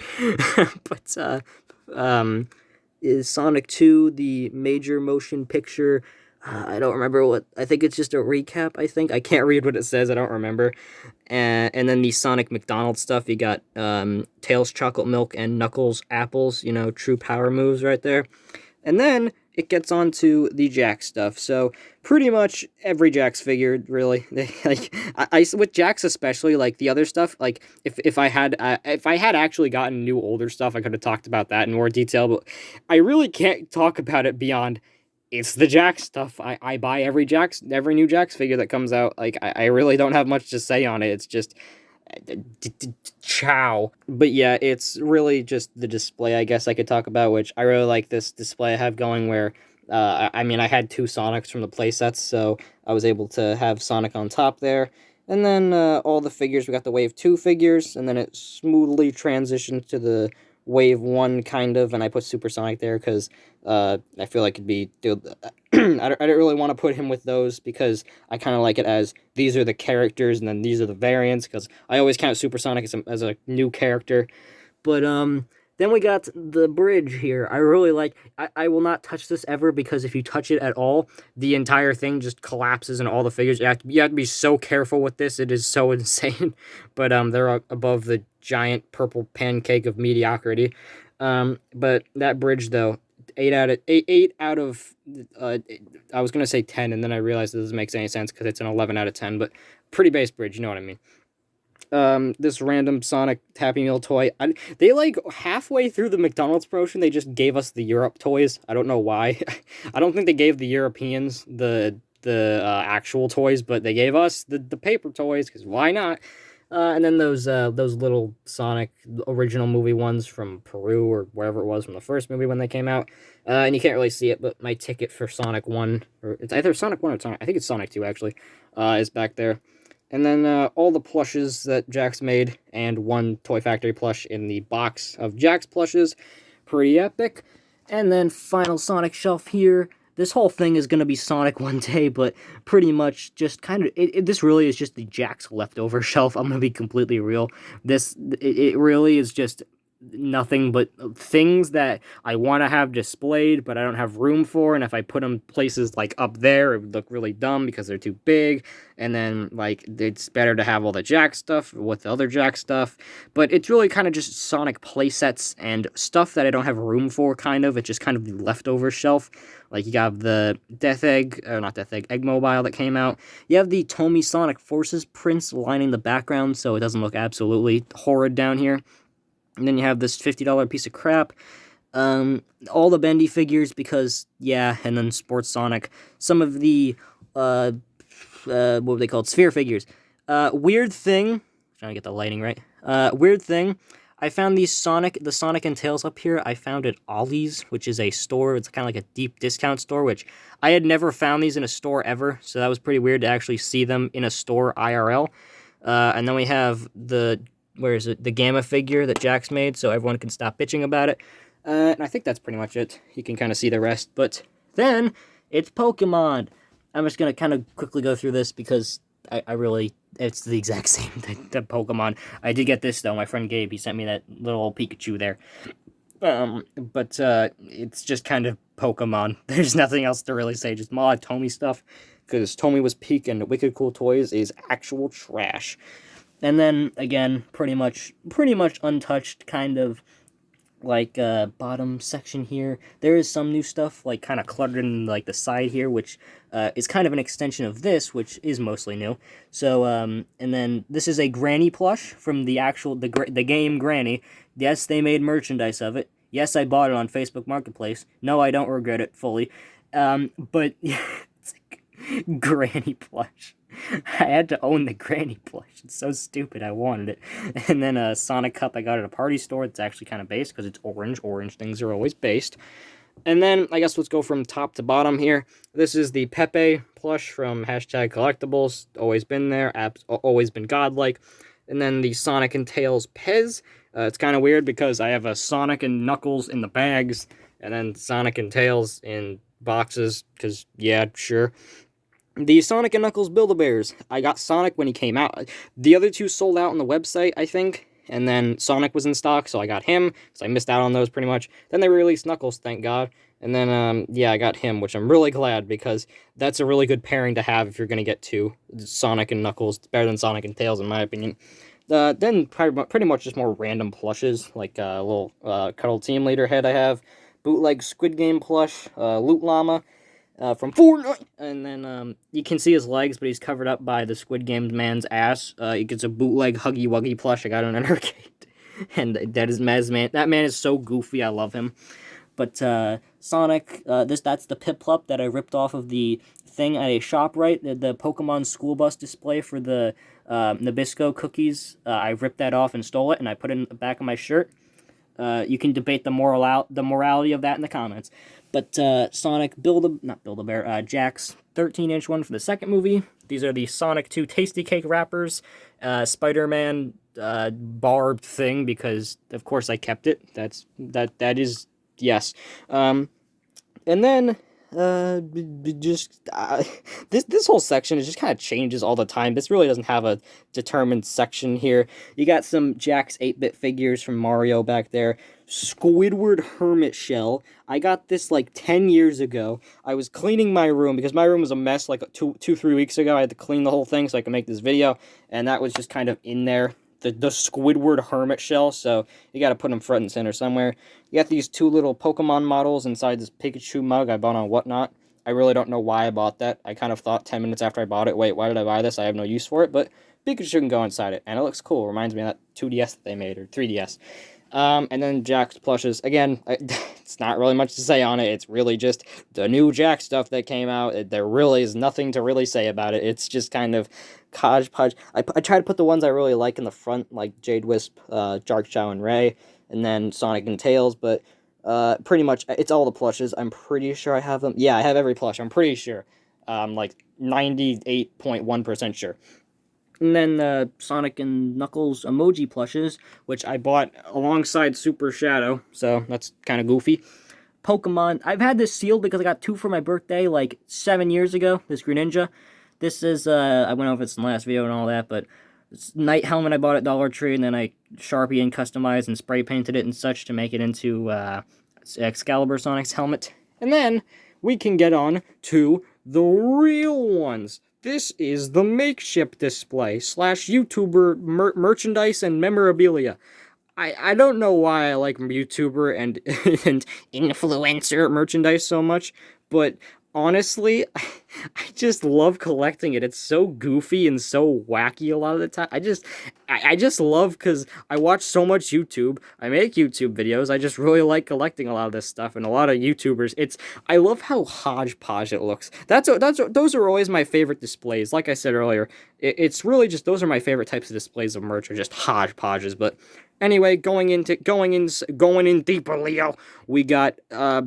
But is Sonic 2 the major motion picture? I don't remember what. I think it's just a recap. I can't read what it says. I don't remember. And then the Sonic McDonald's stuff. You got Tails chocolate milk and Knuckles apples. You know, true power moves right there. And then it gets on to the Jax stuff. So pretty much every Jax figure, really. Like I with Jax especially, like the other stuff. Like if I had actually gotten new older stuff, I could have talked about that in more detail. But I really can't talk about it beyond. It's the Jax stuff. I buy every new Jax figure that comes out. Like I really don't have much to say on it. It's just ciao. But yeah, it's really just the display, I guess I could talk about, which I really like this display I have going where, I mean, I had two Sonics from the playsets, so I was able to have Sonic on top there. And then all the figures, we got the Wave 2 figures, and then it smoothly transitioned to the Wave 1 kind of, and I put Super Sonic there because I feel like it'd be... Dude, I don't really want to put him with those because I kind of like it as these are the characters and then these are the variants, because I always count Super Sonic as a new character. But then we got the bridge here. I really like... I will not touch this ever because if you touch it at all, the entire thing just collapses and all the figures... You have to be so careful with this. It is so insane. But they're above the giant purple pancake of mediocrity. But that bridge, though, 8 out of I was gonna say 10, and then I realized this doesn't make any sense because it's an 11 out of 10. But pretty base bridge, you know what I mean. This random Sonic Happy Meal toy. They like halfway through the McDonald's promotion, they just gave us the Europe toys. I don't know why. I don't think they gave the Europeans the actual toys, but they gave us the paper toys because why not? And then those little Sonic original movie ones from Peru or wherever it was from the first movie when they came out. And you can't really see it, but my ticket for Sonic 1, or it's either Sonic 1 or Sonic, I think it's Sonic 2 actually, is back there. And then all the plushes that Jax made, and one Toy Factory plush in the box of Jax plushes. Pretty epic. And then final Sonic shelf here. This whole thing is going to be Sonic one day, but pretty much just kind of... this really is just the Jax leftover shelf. I'm going to be completely real. It really is just nothing but things that I want to have displayed, but I don't have room for, and if I put them places like up there, it would look really dumb because they're too big, and then like it's better to have all the Jax stuff with the other Jax stuff. But it's really kind of just Sonic playsets and stuff that I don't have room for, kind of. It's just kind of the leftover shelf. Like you got the Egg Mobile that came out. You have the Tomy Sonic Forces prints lining the background, so it doesn't look absolutely horrid down here. And then you have this $50 piece of crap. All the Bendy figures because, yeah, and then Sports Sonic. Some of the, what were they called? Sphere figures. Weird thing, trying to get the lighting right. Weird thing, I found the Sonic and Tails up here. I found at Ollie's, which is a store. It's kind of like a deep discount store, which I had never found these in a store ever. So that was pretty weird to actually see them in a store IRL. And then we have the Gamma figure that Jax made, so everyone can stop bitching about it. And I think that's pretty much it. You can kind of see the rest. But then, it's Pokemon. I'm just gonna kind of quickly go through this because I really, it's the exact same the Pokemon. I did get this though. My friend Gabe, he sent me that little old Pikachu there. But it's just kind of Pokemon. There's nothing else to really say. Just a lot of Tomy stuff, because Tomy was peak and Wicked Cool Toys is actual trash. And then again, pretty much untouched, kind of like bottom section here. There is some new stuff like kind of cluttered in like the side here, which is kind of an extension of this, which is mostly new. So and then this is a Granny plush from the actual the game Granny. Yes, they made merchandise of it. Yes, I bought it on Facebook Marketplace. No, I don't regret it fully. But it's a Granny plush. I had to own the Granny plush. It's so stupid. I wanted it. And then a Sonic Cup I got at a party store. It's actually kind of based because it's orange. Orange things are always based. And then I guess let's go from top to bottom here. This is the Pepe plush from #collectibles. Always been there. Always been godlike. And then the Sonic and Tails Pez. It's kind of weird because I have a Sonic and Knuckles in the bags, and then Sonic and Tails in boxes, because, yeah, sure. The Sonic and Knuckles Build-A-Bears. I got Sonic when he came out. The other two sold out on the website, I think, and then Sonic was in stock, so I got him, because I missed out on those pretty much. Then they released Knuckles, thank God. And then, yeah, I got him, which I'm really glad, because that's a really good pairing to have if you're going to get two. Sonic and Knuckles. It's better than Sonic and Tails, in my opinion. Then pretty much just more random plushes, like a little Cuddle Team Leader head I have, bootleg Squid Game plush, Loot Llama from Fortnite, and then you can see his legs, but he's covered up by the Squid Game man's ass. He gets a bootleg Huggy Wuggy plush I got in an arcade, and that is man. That man is so goofy. I love him. But Sonic, that's the Piplup that I ripped off of the thing at a ShopRite, the Pokemon school bus display for the Nabisco cookies. I ripped that off and stole it, and I put it in the back of my shirt. You can debate the morality of that in the comments. But Sonic Build-A-Bear, Jack's 13-inch one for the second movie. These are the Sonic 2 Tasty Cake wrappers. Spider-Man barbed thing, because of course I kept it. That is yes. And then this whole section is just kind of changes all the time. This really doesn't have a determined section here. You got some Jack's 8-bit figures from Mario back there. Squidward Hermit Shell. I got this like 10 years ago. I was cleaning my room because my room was a mess like 3 weeks ago. I had to clean the whole thing so I could make this video, and that was just kind of in there. The Squidward Hermit Shell, so you gotta put them front and center somewhere. You got these two little Pokemon models inside this Pikachu mug I bought on Whatnot. I really don't know why I bought that. I kind of thought 10 minutes after I bought it, wait, why did I buy this? I have no use for it, but Pikachu can go inside it, and it looks cool. It reminds me of that 2DS that they made, or 3DS. And then Jack's plushes. Again, it's not really much to say on it. It's really just the new Jack stuff that came out. There really is nothing to really say about it. It's just kind of hodgepodge. I try to put the ones I really like in the front, like Jade Wisp, Jark Chow, and Ray, and then Sonic and Tails, but pretty much it's all the plushes. I'm pretty sure I have them. Yeah, I have every plush. I'm pretty sure. Like 98.1% sure. And then Sonic and Knuckles emoji plushes, which I bought alongside Super Shadow, so that's kind of goofy. Pokemon, I've had this sealed because I got two for my birthday like 7 years ago, this Greninja. This is, I went over this in the last video and all that, but Night Helmet I bought at Dollar Tree, and then I Sharpie and customized and spray painted it and such to make it into Excalibur Sonic's helmet. And then we can get on to the real ones. This is the Makeshift display / YouTuber merchandise and memorabilia. I don't know why I like YouTuber and influencer merchandise so much, but honestly, I just love collecting it. It's so goofy and so wacky a lot of the time. I just love, because I watch so much YouTube. I make YouTube videos. I just really like collecting a lot of this stuff, and a lot of YouTubers. I love how hodgepodge it looks. Those are always my favorite displays. Like I said earlier, it's really just, those are my favorite types of displays of merch, are just hodgepodges. But anyway, going in deeper, Leo, we got a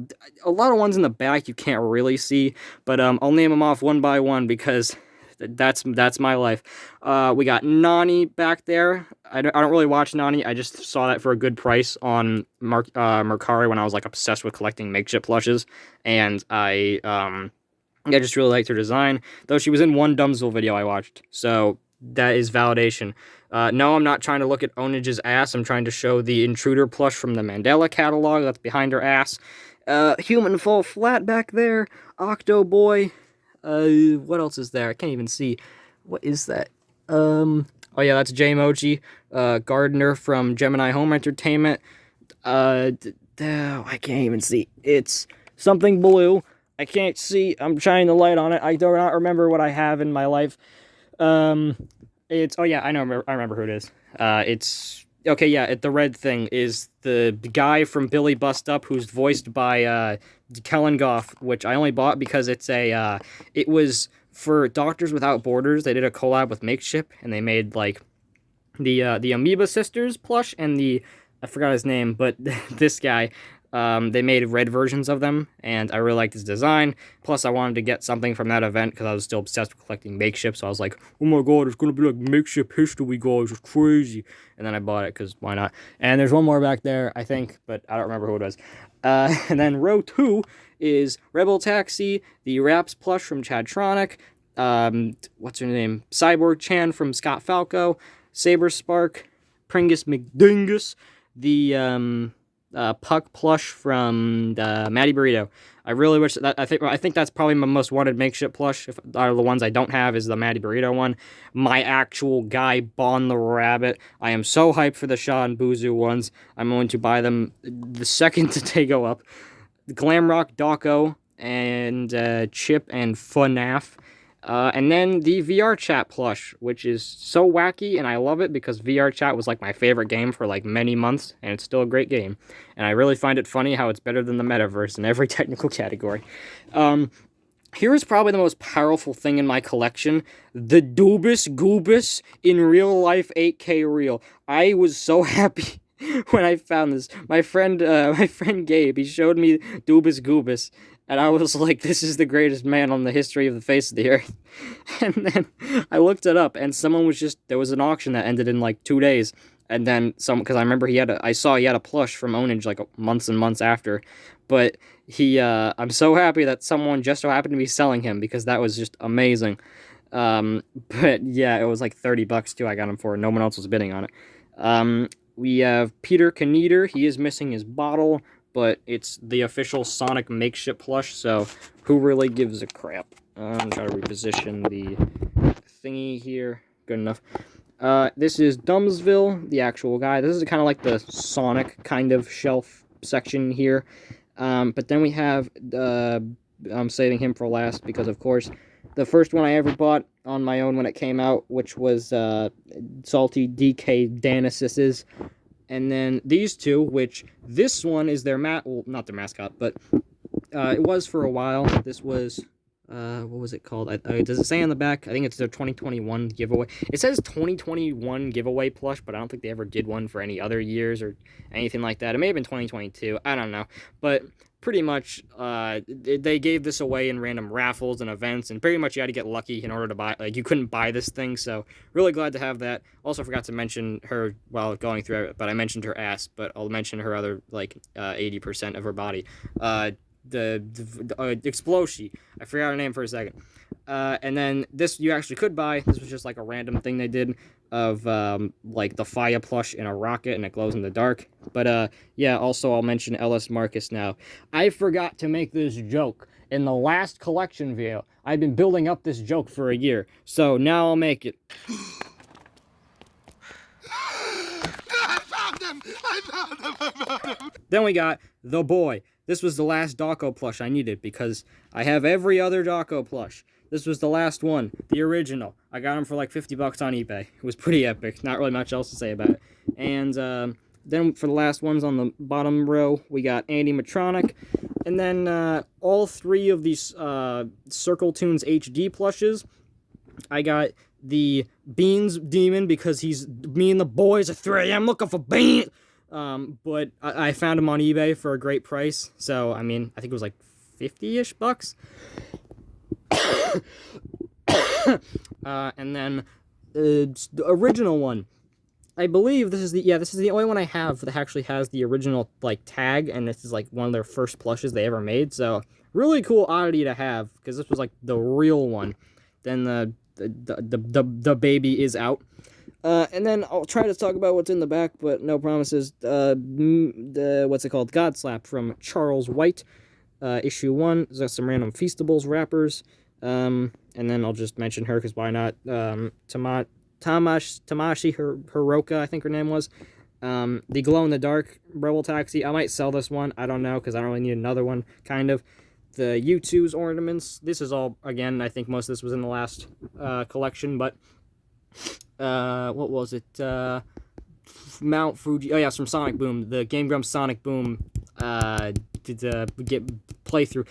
lot of ones in the back you can't really see, but I'll name them off one by one because that's my life. We got Nani back there. I don't really watch Nani. I just saw that for a good price on Mercari when I was like obsessed with collecting Makeshift plushes, and I I just really liked her design, though she was in one Dumbsville video I watched, so that is validation. No, I'm not trying to look at Onage's ass. I'm trying to show the Intruder plush from the Mandela catalog that's behind her ass. Human fall flat back there. Octo Boy. What else is there? I can't even see. What is that? Oh yeah, that's J-Moji. Gardner from Gemini Home Entertainment. I can't even see. It's something blue. I can't see. I'm shining the light on it. I do not remember what I have in my life. It's, oh yeah, I remember who it is. It's, okay, yeah, the red thing is the guy from Billy Bust Up, who's voiced by, Kellen Goff, which I only bought because it's it was for Doctors Without Borders. They did a collab with Makeshift, and they made, like, the Amoeba Sisters plush, and I forgot his name, but this guy, they made red versions of them, and I really liked his design. Plus, I wanted to get something from that event because I was still obsessed with collecting Makeshift, so I was like, oh my god, it's gonna be like Makeshift history, guys, it's crazy. And then I bought it, because why not? And there's one more back there, I think, but I don't remember who it was. And then row 2 is Rebel Taxi, the Raps plush from Chadtronic, what's her name? Cyborg Chan from Scott Falco, Saber Spark, Pringus McDingus, the, Puck plush from Matty Burrito. I really wish that I think that's probably my most wanted Makeshift plush. If out of the ones I don't have is the Matty Burrito one. My actual guy Bon the Rabbit. I am so hyped for the Shaw and Buzu ones. I'm going to buy them the second they go up. The Glamrock Dawko and Chip and FNAF. And then the VR Chat plush, which is so wacky, and I love it because VR Chat was like my favorite game for like many months, and it's still a great game. And I really find it funny how it's better than the metaverse in every technical category. Here is probably the most powerful thing in my collection, the Dubus Goobus in real life 8K reel. I was so happy when I found this. My friend Gabe, he showed me Dubus Goobus. And I was like, this is the greatest man on the history of the face of the earth. And then I looked it up, and there was an auction that ended in like 2 days. And then because I remember I saw he had a plush from Onage like months and months after. But I'm so happy that someone just so happened to be selling him, because that was just amazing. But yeah, it was like $30 too I got him for. No one else was bidding on it. We have Peter Kneader. He is missing his bottle, but it's the official Sonic Makeshift plush, so who really gives a crap? I'm trying to reposition the thingy here. Good enough. This is Dumbsville, the actual guy. This is kind of like the Sonic kind of shelf section here. But then we have, I'm saving him for last because, of course, the first one I ever bought on my own when it came out, which was Salty DK Danisis's. And then these two, which this one is their well, not their mascot, but it was for a while. This was, what was it called? Does it say on the back? I think it's their 2021 giveaway. It says 2021 giveaway plush, but I don't think they ever did one for any other years or anything like that. It may have been 2022. I don't know. But pretty much, they gave this away in random raffles and events, and pretty much you had to get lucky in order to buy. Like, you couldn't buy this thing, so really glad to have that. Also forgot to mention her while going through it, but I mentioned her ass, but I'll mention her other, like, 80% of her body. The Exploshi. I forgot her name for a second. And then this you actually could buy. This was just like a random thing they did of like the Fire plush in a rocket, and it glows in the dark. But yeah, also I'll mention Ellis Marcus now. I forgot to make this joke in the last collection video. I've been building up this joke for a year, so now I'll make it. I found him! Then we got the boy. This was the last Dawko plush I needed, because I have every other Dawko plush. This was the last one, the original. I got him for like $50 on eBay. It was pretty epic. Not really much else to say about it. And then for the last ones on the bottom row, we got Andy Matronic. And then all three of these Circle Tunes HD plushes. I got the Beans Demon, because he's me and the boys at 3 a.m. looking for beans. But I found him on eBay for a great price. So, I mean, I think it was like 50-ish bucks. And then the original one, I believe this is the only one I have that actually has the original like tag, and this is like one of their first plushes they ever made. So really cool oddity to have because this was like the real one. Then the baby is out. And then I'll try to talk about what's in the back, but no promises. The what's it called? God Slap from Charles White, issue 1. There's some random Feastables wrappers. And then I'll just mention her because why not? Tamashi Hiroka, I think her name was. The glow in the dark Rebel Taxi. I might sell this one. I don't know because I don't really need another one. Kind of. The U2's ornaments. This is all again. I think most of this was in the last collection, but. What was it? Mount Fuji. Oh yeah, it's from Sonic Boom. The Game Grumps Sonic Boom. Get playthrough.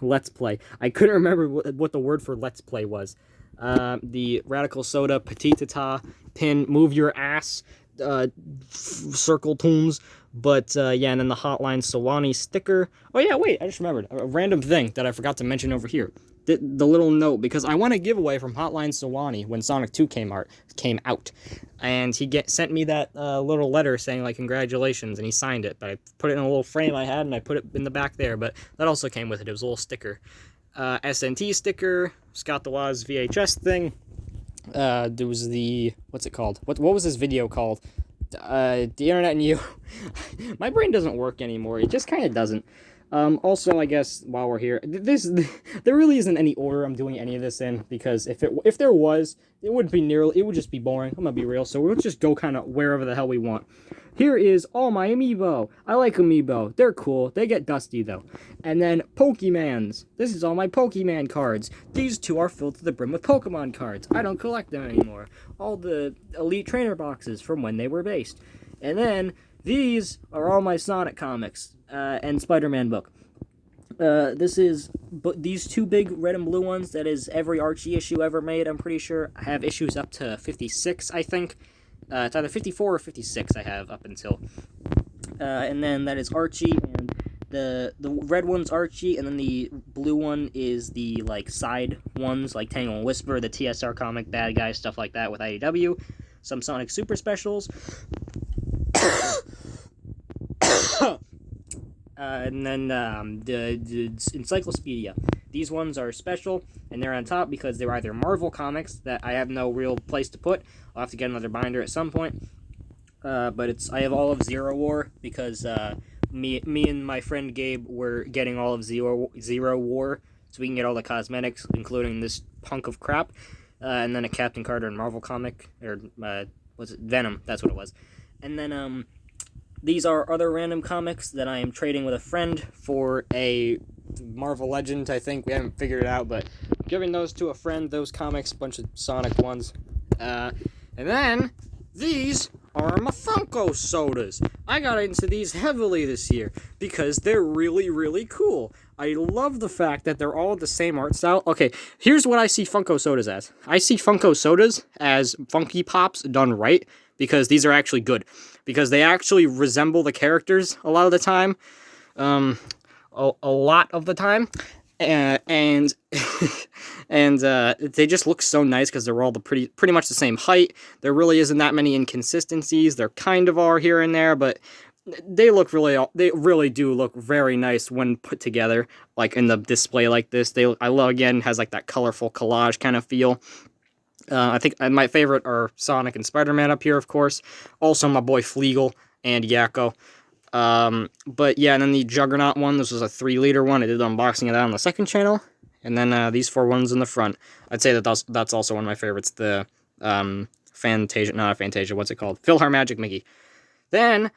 Let's play. I couldn't remember what the word for let's play was. The Radical Soda Petitata pin. Move your ass. Circle tunes. But yeah, and then the Hotline Sawani sticker. Oh yeah, wait, I just remembered a random thing that I forgot to mention over here. The little note, because I won a giveaway from Hotline Sawani when Sonic 2 came out, and he sent me that little letter saying like congratulations, and he signed it. But I put it in a little frame I had, and I put it in the back there. But that also came with it. It was a little sticker, SNT sticker, Scott the Woz VHS thing. There was the what's it called? What was this video called? The Internet and You. My brain doesn't work anymore. It just kind of doesn't. Also, I guess while we're here, there really isn't any order I'm doing any of this in, because if there was, it would just be boring. I'm gonna be real. So we'll just go kind of wherever the hell we want. Here is all my amiibo. I like amiibo. They're cool. They get dusty though. And then Pokemans. This is all my Pokemon cards. These two are filled to the brim with Pokemon cards. I don't collect them anymore. All the Elite Trainer boxes from when they were based. And then these are all my Sonic comics and Spider-Man book. These two big red and blue ones. That is every Archie issue ever made. I'm pretty sure I have issues up to 56. I think it's either 54 or 56. I have up until, and then that is Archie, and the red one's Archie, and then the blue one is the like side ones like Tangle and Whisper, the TSR comic, Bad Guys, stuff like that with IDW. Some Sonic Super Specials. And then the Encyclopedia. These ones are special, and they're on top because they're either Marvel comics that I have no real place to put. I'll have to get another binder at some point. But I have all of Zero War because me and my friend Gabe were getting all of Zero War, so we can get all the cosmetics, including this hunk of crap, and then a Captain Carter and Marvel comic, or was it Venom? That's what it was. And then these are other random comics that I am trading with a friend for a Marvel Legend, I think. We haven't figured it out, but giving those to a friend, those comics, bunch of Sonic ones. And then these are my Funko sodas. I got into these heavily this year because they're really, really cool. I love the fact that they're all the same art style. Okay, here's what I see Funko sodas as. I see Funko sodas as Funky Pops done right, because these are actually good. Because they actually resemble the characters a lot of the time. A lot of the time. And they just look so nice because they're all pretty much the same height. There really isn't that many inconsistencies. There kind of are here and there, but they really do look very nice when put together, like in the display like this. I love, again, has like that colorful collage kind of feel. I think my favorite are Sonic and Spider-Man up here, of course. Also, my boy Fleagle and Yakko. But yeah, and then the Juggernaut one. This was a 3-liter one. I did the unboxing of that on the second channel. And then these 4 ones in the front. I'd say that's also one of my favorites. The Fantasia, not a Fantasia. What's it called? Philharmagic Mickey. Then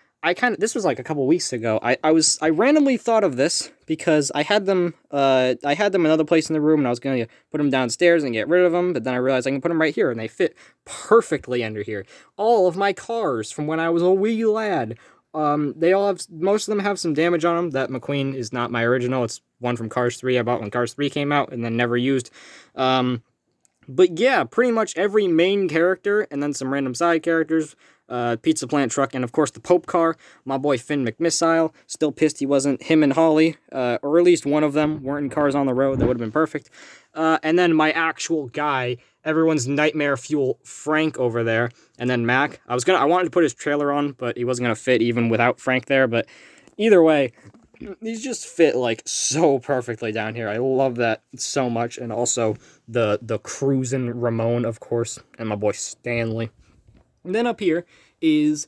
this was like a couple weeks ago. I randomly thought of this because I had them another place in the room, and I was going to put them downstairs and get rid of them, but then I realized I can put them right here, and they fit perfectly under here. All of my cars from when I was a wee lad, most of them have some damage on them. That McQueen is not my original. It's one from Cars 3 I bought when Cars 3 came out and then never used. But yeah, pretty much every main character and then some random side characters pizza plant truck, and of course the Pope car. My boy Finn McMissile, still pissed he wasn't, him and Holly, or at least one of them, weren't in Cars on the Road. That would have been perfect. And then my actual guy, everyone's nightmare fuel, Frank over there, and then Mac. I wanted to put his trailer on, but he wasn't gonna fit even without Frank there. But either way, these just fit like so perfectly down here. I love that so much, and also the cruisin' Ramon, of course, and my boy Stanley. And then up here is,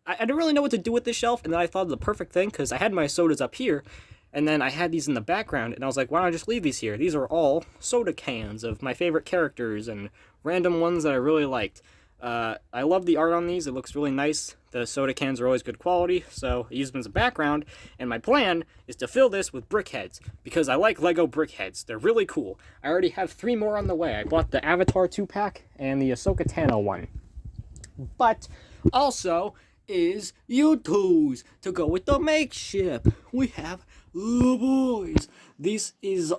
I didn't really know what to do with this shelf, and then I thought of the perfect thing, because I had my sodas up here, and then I had these in the background, and I was like, why don't I just leave these here? These are all soda cans of my favorite characters, and random ones that I really liked. I love the art on these, it looks really nice. The soda cans are always good quality, so I use them as a background, and my plan is to fill this with brick heads, because I like Lego brick heads. They're really cool. I already have 3 more on the way. I bought the Avatar 2-pack and the Ahsoka Tano one. But also is U2s to go with the Makeshift. We have the boys. This is,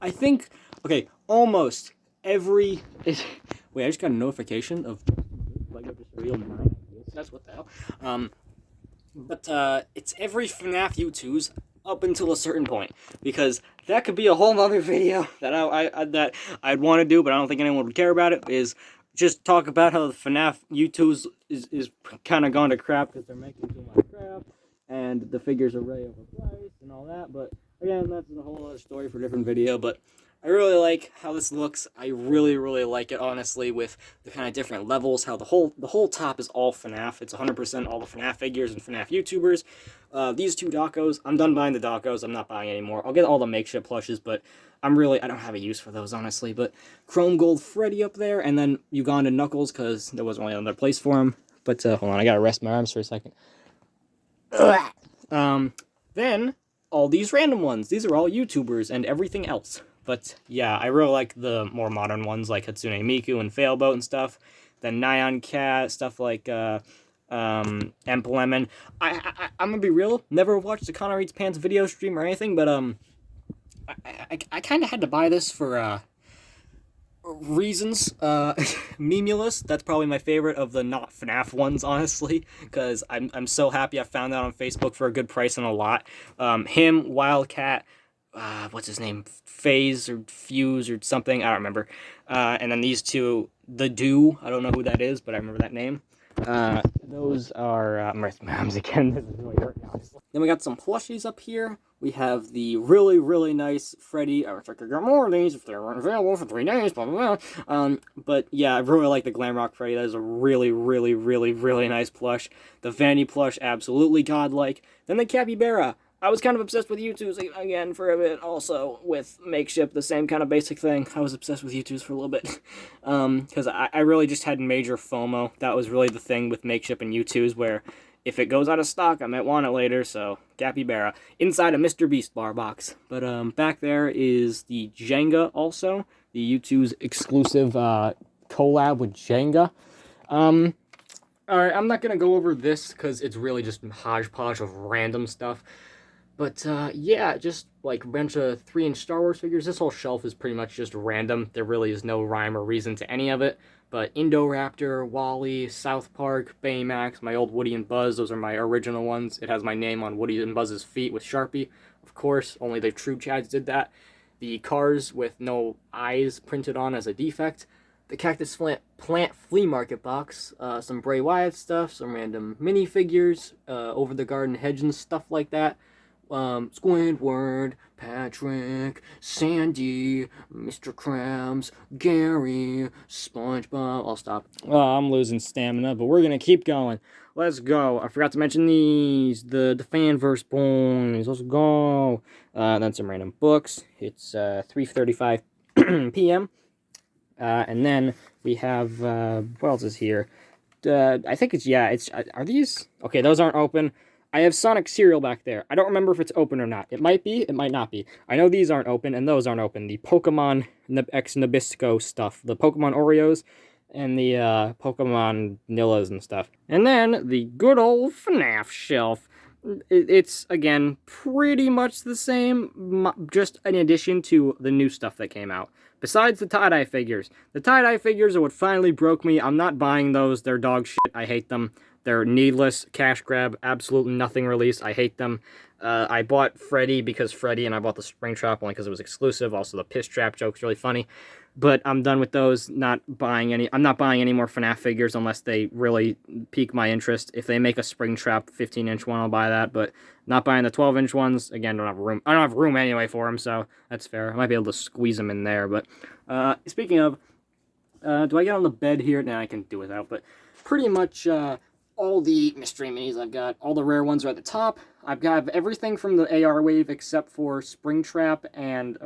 I think, okay, almost every... Wait, I just got a notification of Lego just real 9. That's what the hell. But it's every FNAF U2s up until a certain point, because that could be a whole other video that I'd want to do, but I don't think anyone would care about it. Is just talk about how the FNAF U2s is kind of gone to crap because they're making too much crap, and the figures are way overpriced and all that. But again, that's a whole other story for a different video. But I really like how this looks. I really, really like it, honestly, with the kind of different levels, how the whole top is all FNAF. It's 100% all the FNAF figures and FNAF YouTubers. These 2 Dockos, I'm done buying the Dockos. I'm not buying anymore. I'll get all the Makeshift plushes, but I don't have a use for those, honestly. But Chrome Gold Freddy up there, and then Uganda Knuckles, because there wasn't really another place for him. But hold on, I gotta rest my arms for a second. Then, all these random ones. These are all YouTubers and everything else. But yeah, I really like the more modern ones like Hatsune Miku and Failboat and stuff. Then Nyan Cat, stuff like Emp Lemon. I'm gonna be real, never watched the Connor Eats Pants video stream or anything, but I kind of had to buy this for reasons. Memulus, that's probably my favorite of the not FNAF ones, honestly, because I'm so happy I found that on Facebook for a good price and a lot. Him, Wildcat, what's his name? Phase or Fuse or something, I don't remember. And then these 2, the Dew, I don't know who that is, but I remember that name. Those are my arms again. This is really hurting, honestly. Then we got some plushies up here. We have the really, really nice Freddy. I wish I could get more of these if they weren't available for 3 days, blah, blah, blah. But yeah, I really like the Glamrock Freddy. That is a really, really, really, really nice plush. The Vanny plush, absolutely godlike. Then the Capybara. I was kind of obsessed with U2s again for a bit, also with Makeshift, the same kind of basic thing. I was obsessed with U2s for a little bit, because I really just had major FOMO. That was really the thing with Makeshift and U2s, where if it goes out of stock, I might want it later, so Capybara. Inside a Mr. Beast bar box. But back there is the Jenga also, the U2's exclusive collab with Jenga. Alright, I'm not going to go over this, because it's really just a hodgepodge of random stuff. But, yeah, just, like, a bunch of 3-inch Star Wars figures. This whole shelf is pretty much just random. There really is no rhyme or reason to any of it. But Indoraptor, Wally, South Park, Baymax, my old Woody and Buzz, those are my original ones. It has my name on Woody and Buzz's feet with Sharpie. Of course, only the true Chads did that. The cars with no eyes printed on as a defect. The Cactus Plant Flea Market box. Some Bray Wyatt stuff, some random minifigures, over the garden hedge and stuff like that. Squidward, Patrick, Sandy, Mr. Krabs, Gary, SpongeBob. I'll stop. Oh, I'm losing stamina, but we're gonna keep going. Let's go. I forgot to mention these. The Fanverse boys. Let's go. Then some random books. It's 3:35 p.m. And then we have what else is here? I think it's are these okay? Those aren't open. I have Sonic cereal back there. I don't remember if it's open or not. It might be, it might not be. I know these aren't open, and those aren't open. The Pokemon X Nabisco stuff. The Pokemon Oreos, and the Pokemon Nillas and stuff. And then, the good old FNAF shelf. it's, again, pretty much the same, just in addition to the new stuff that came out. Besides the tie-dye figures. The tie-dye figures are what finally broke me. I'm not buying those. They're dog shit. I hate them. They're needless, cash grab, absolutely nothing release. I hate them. I bought Freddy because Freddy, and I bought the Springtrap only because it was exclusive. Also, the Piss Trap joke's really funny. But I'm done with those. I'm not buying any more FNAF figures unless they really pique my interest. If they make a Springtrap 15-inch one, I'll buy that. But not buying the 12-inch ones. Again, don't have room. I don't have room anyway for them, so that's fair. I might be able to squeeze them in there. But speaking of, do I get on the bed here? Nah, I can do without. But pretty much all the mystery minis I've got. All the rare ones are at the top. I've got everything from the AR wave except for Springtrap and,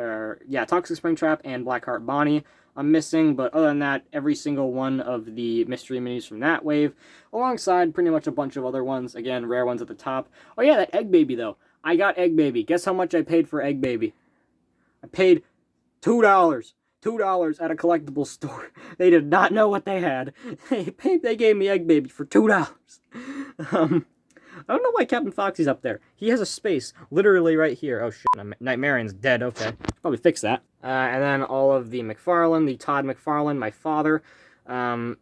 Toxic Springtrap and Blackheart Bonnie I'm missing, but other than that, every single one of the mystery minis from that wave, alongside pretty much a bunch of other ones, again, rare ones at the top. Oh yeah, that Egg Baby, though. I got Egg Baby. Guess how much I paid for Egg Baby? I paid $2. $2 at a collectibles store. They did not know what they had. They gave me Egg Baby for $2. I don't know why Captain Foxy's up there. He has a space literally right here. Oh shit, Nightmarian's dead. Okay, probably fix that. And then all of the McFarlane, the Todd McFarlane, my father,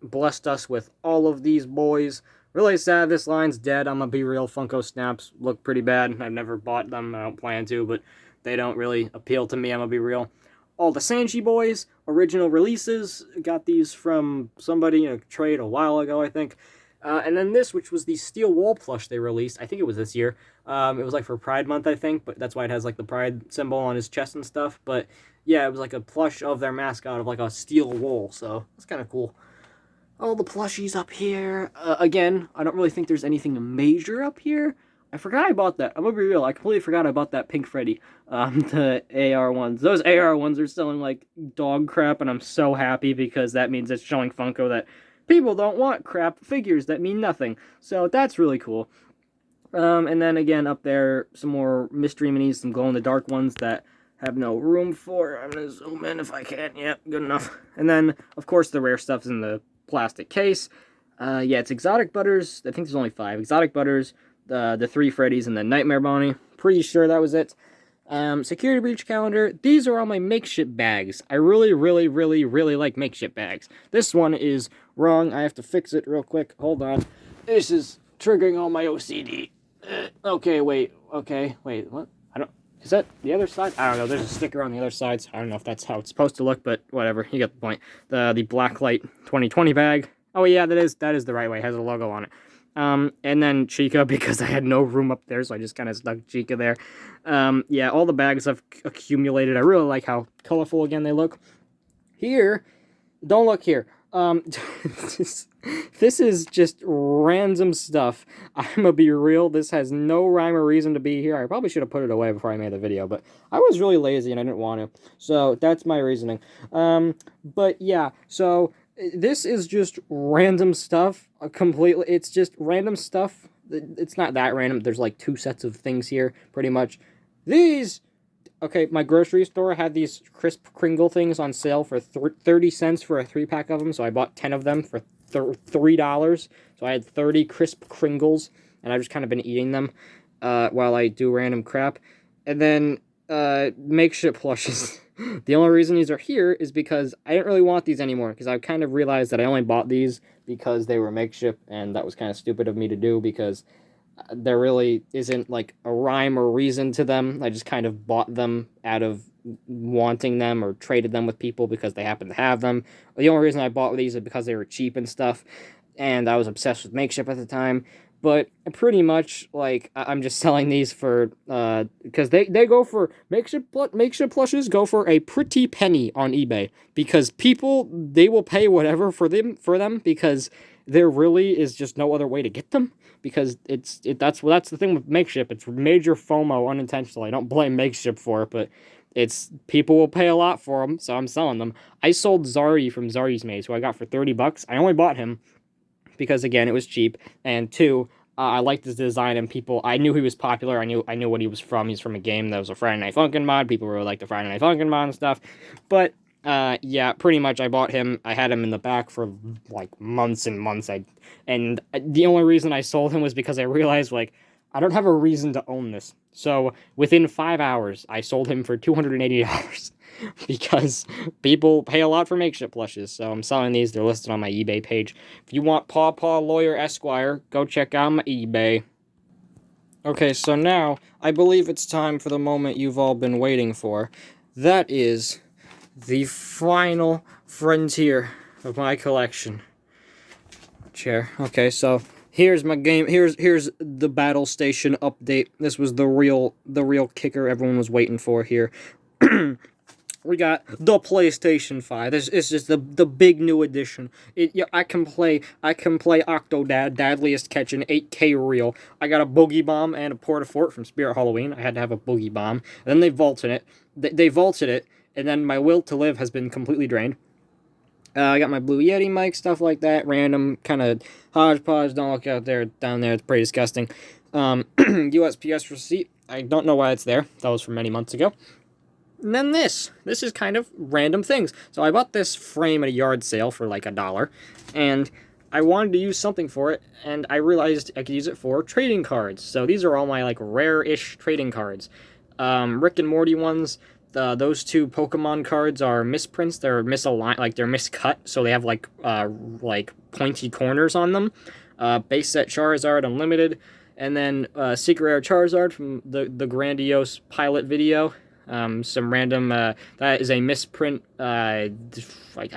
blessed us with all of these boys. Really sad this line's dead. I'm gonna be real. Funko Snaps look pretty bad. I've never bought them. I don't plan to, but they don't really appeal to me. I'm gonna be real. All the Sanji boys, original releases. Got these from somebody in a trade a while ago, I think. And then this, which was the steel wall plush they released. I think it was this year. It was like for Pride Month, I think, but that's why it has like the Pride symbol on his chest and stuff. But yeah, it was like a plush of their mascot of like a steel wall, so that's kind of cool. All the plushies up here. Again, I don't really think there's anything major up here. I forgot I bought that. I'm gonna be real. I completely forgot I bought that Pink Freddy. The AR ones. Those AR ones are selling like dog crap, and I'm so happy because that means it's showing Funko that people don't want crap figures that mean nothing. So that's really cool. And then again, up there, some more mystery minis, some glow-in-the-dark ones that have no room for. I'm going to zoom in if I can. Yep, good enough. And then, of course, the rare stuff's in the plastic case. Yeah, it's Exotic Butters. I think there's only 5. Exotic Butters, the 3 Freddys, and then Nightmare Bonnie. Pretty sure that was it. Security breach calendar. These are all my Makeshift bags. I really, really, really, really like Makeshift bags. This one is wrong. I have to fix it real quick. Hold on. This is triggering all my OCD. Okay, wait. Okay, wait. What? Is that the other side? I don't know. There's a sticker on the other side. So I don't know if that's how it's supposed to look, but whatever. You get the point. The Blacklight 2020 bag. Oh yeah, that is the right way. It has a logo on it. And then Chica, because I had no room up there, so I just kind of stuck Chica there. Yeah, all the bags I've accumulated. I really like how colorful again they look. Here, don't look here. This is just random stuff. I'm gonna be real, this has no rhyme or reason to be here. I probably should have put it away before I made the video, but I was really lazy and I didn't want to. So, that's my reasoning. But yeah, so this is just random stuff, completely. It's just random stuff. It's not that random. There's like 2 sets of things here, pretty much. These, okay, my grocery store had these crisp Kringle things on sale for 30 cents for a 3-pack of them, so I bought 10 of them for $3. So I had 30 crisp Kringles, and I've just kind of been eating them while I do random crap. And then Makeshift plushes. The only reason these are here is because I didn't really want these anymore, because I kind of realized that I only bought these because they were Makeshift, and that was kind of stupid of me to do, because there really isn't like a rhyme or reason to them. I just kind of bought them out of wanting them, or traded them with people because they happen to have them. The only reason I bought these is because they were cheap and stuff, and I was obsessed with Makeshift at the time. But pretty much, like, I'm just selling these for, because they go for, Makeshift plushes go for a pretty penny on eBay, because people, they will pay whatever for them, because there really is just no other way to get them, because that's the thing with Makeshift. It's major FOMO unintentionally. I don't blame Makeshift for it, but people will pay a lot for them, so I'm selling them. I sold Zari from Zari's Maze, who I got for $30. I only bought him because, again, it was cheap, and 2, I liked his design, and I knew he was popular. I knew what he was from. He's from a game that was a Friday Night Funkin' mod. People really like the Friday Night Funkin' mod and stuff. But yeah, pretty much I bought him. I had him in the back for like months and months. And the only reason I sold him was because I realized, like, I don't have a reason to own this. So within 5 hours, I sold him for $280 because people pay a lot for Makeshift plushes. So I'm selling these. They're listed on my eBay page. If you want Paw Paw Lawyer Esquire, go check out my eBay. Okay, so now I believe it's time for the moment you've all been waiting for. That is the final frontier of my collection. Chair. Okay, so here's my game. Here's the battle station update. This was the real kicker everyone was waiting for here. We got the PlayStation 5. This is just the big new edition. I can play Octodad, Dadliest Catch in 8K real. I got a Boogie Bomb and a Porta-Fort from Spirit Halloween. I had to have a Boogie Bomb. And then they vaulted it. They vaulted it, and then my will to live has been completely drained. I got my Blue Yeti mic, stuff like that. Random kind of hodgepodge. Don't look out there, down there. It's pretty disgusting. USPS receipt. I don't know why it's there. That was from many months ago. And then this is kind of random things. So I bought this frame at a yard sale for like $1, and I wanted to use something for it, and I realized I could use it for trading cards. So these are all my like rare-ish trading cards. Rick and Morty ones. Those two Pokemon cards are misprints. They're misaligned, like they're miscut, so they have like pointy corners on them. Base set Charizard Unlimited, and then Secret Rare Charizard from the grandiose pilot video. Some random, that is a misprint, I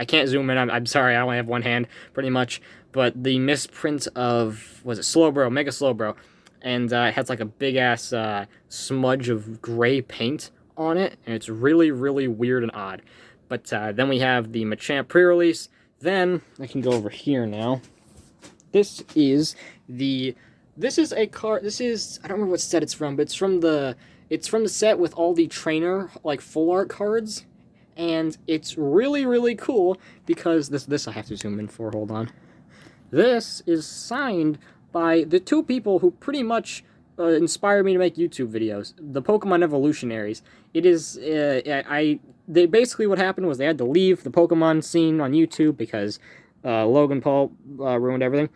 can't zoom in, I'm sorry, I only have one hand, pretty much, but the misprint of, was it Slowbro, Mega Slowbro, and it has like a big-ass smudge of gray paint on it, and it's really, really weird and odd. But then we have the Machamp pre-release. Then, I can go over here now. This is a card, I don't remember what set it's from, but it's from the set with all the trainer, like, full art cards, and it's really, really cool, because this I have to zoom in for, hold on. This is signed by the two people who pretty much inspired me to make YouTube videos, the Pokemon Evolutionaries. It is, they basically, what happened was they had to leave the Pokemon scene on YouTube because Logan Paul ruined everything.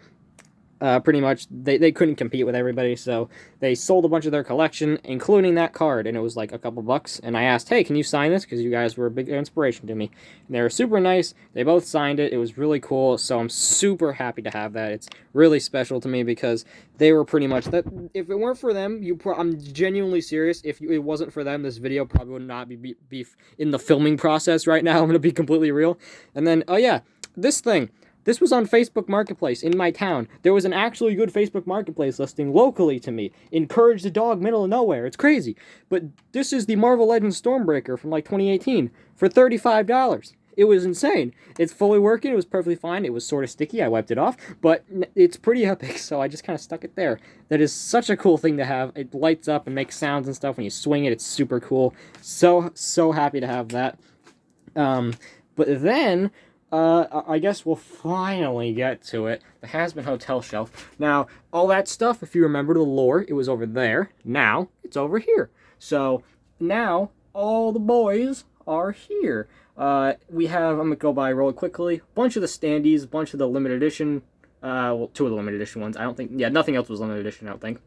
Pretty much, they couldn't compete with everybody, so they sold a bunch of their collection, including that card, and it was like a couple bucks, and I asked, hey, can you sign this, because you guys were a big inspiration to me. And they were super nice, they both signed it, it was really cool, so I'm super happy to have that. It's really special to me, because they were pretty much, that. If it weren't for them, I'm genuinely serious, if it wasn't for them, this video probably would not be in the filming process right now, I'm gonna be completely real. And then, oh yeah, this thing. This was on Facebook Marketplace in my town. There was an actually good Facebook Marketplace listing locally to me. Encourage the dog, middle of nowhere. It's crazy. But this is the Marvel Legends Stormbreaker from like 2018 for $35. It was insane. It's fully working. It was perfectly fine. It was sort of sticky. I wiped it off. But it's pretty epic, so I just kind of stuck it there. That is such a cool thing to have. It lights up and makes sounds and stuff when you swing it. It's super cool. So happy to have that. But then... I guess we'll finally get to it. The Hazbin Hotel shelf. Now, all that stuff, if you remember the lore, it was over there. Now, it's over here. So, now, all the boys are here. We have, I'm going to go by really quickly, a bunch of the standees, a bunch of the limited edition, well, 2 of the limited edition ones. I don't think, yeah, nothing else was limited edition, I don't think.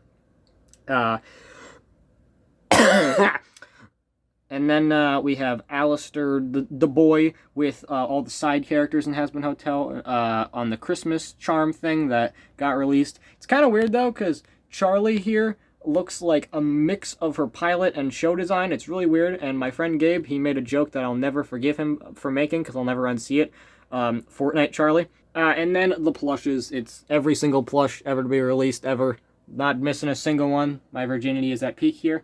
And then we have Alistair, the boy, with all the side characters in Hazbin Hotel on the Christmas charm thing that got released. It's kind of weird, though, because Charlie here looks like a mix of her pilot and show design. It's really weird, and my friend Gabe, he made a joke that I'll never forgive him for making, because I'll never unsee it. Fortnite Charlie. And then the plushes. It's every single plush ever to be released, ever. Not missing a single one. My virginity is at peak here.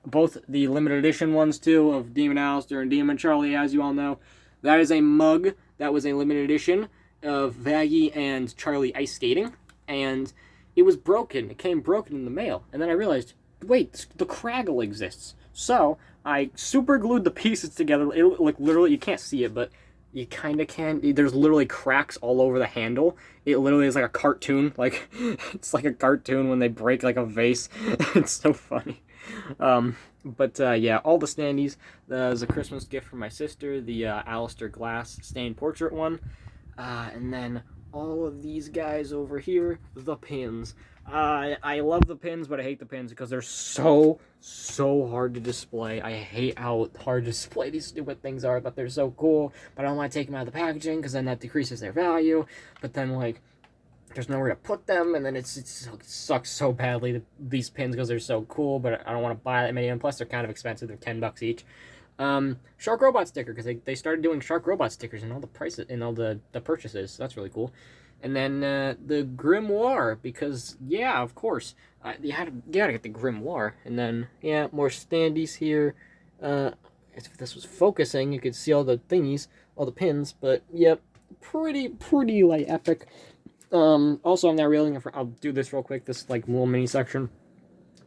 Both the limited edition ones, too, of Demon Alistair and Demon Charlie, as you all know. That is a mug that was a limited edition of Vaggie and Charlie ice skating, and it was broken. It came broken in the mail, and then I realized, wait, the Craggle exists. So, I super glued the pieces together. It, like, literally, you can't see it, but you kind of can. There's literally cracks all over the handle. It literally is like a cartoon. Like, it's like a cartoon when they break, like, a vase. It's so funny. Yeah, all the standees. There's a Christmas gift from my sister, the Alistair Glass stained portrait one. And then all of these guys over here, the pins. I love the pins, but I hate the pins because they're so hard to display. I hate how hard to display these stupid things are, but they're so cool. But I don't want to take them out of the packaging because then that decreases their value. But then, like, there's nowhere to put them, and then it sucks so badly, these pins, because they're so cool, but I don't want to buy that many, and plus they're kind of expensive. They're $10 each. Shark Robot sticker, because they started doing Shark Robot stickers in all the prices, in all the purchases, so that's really cool. And then the Grimoire, because, yeah, of course, you gotta get the Grimoire. And then, yeah, more standees here. If this was focusing, you could see all the thingies, all the pins, but, yep, pretty, like, epic. Also, I'm now reeling, I'll do this real quick, this, like, little mini section.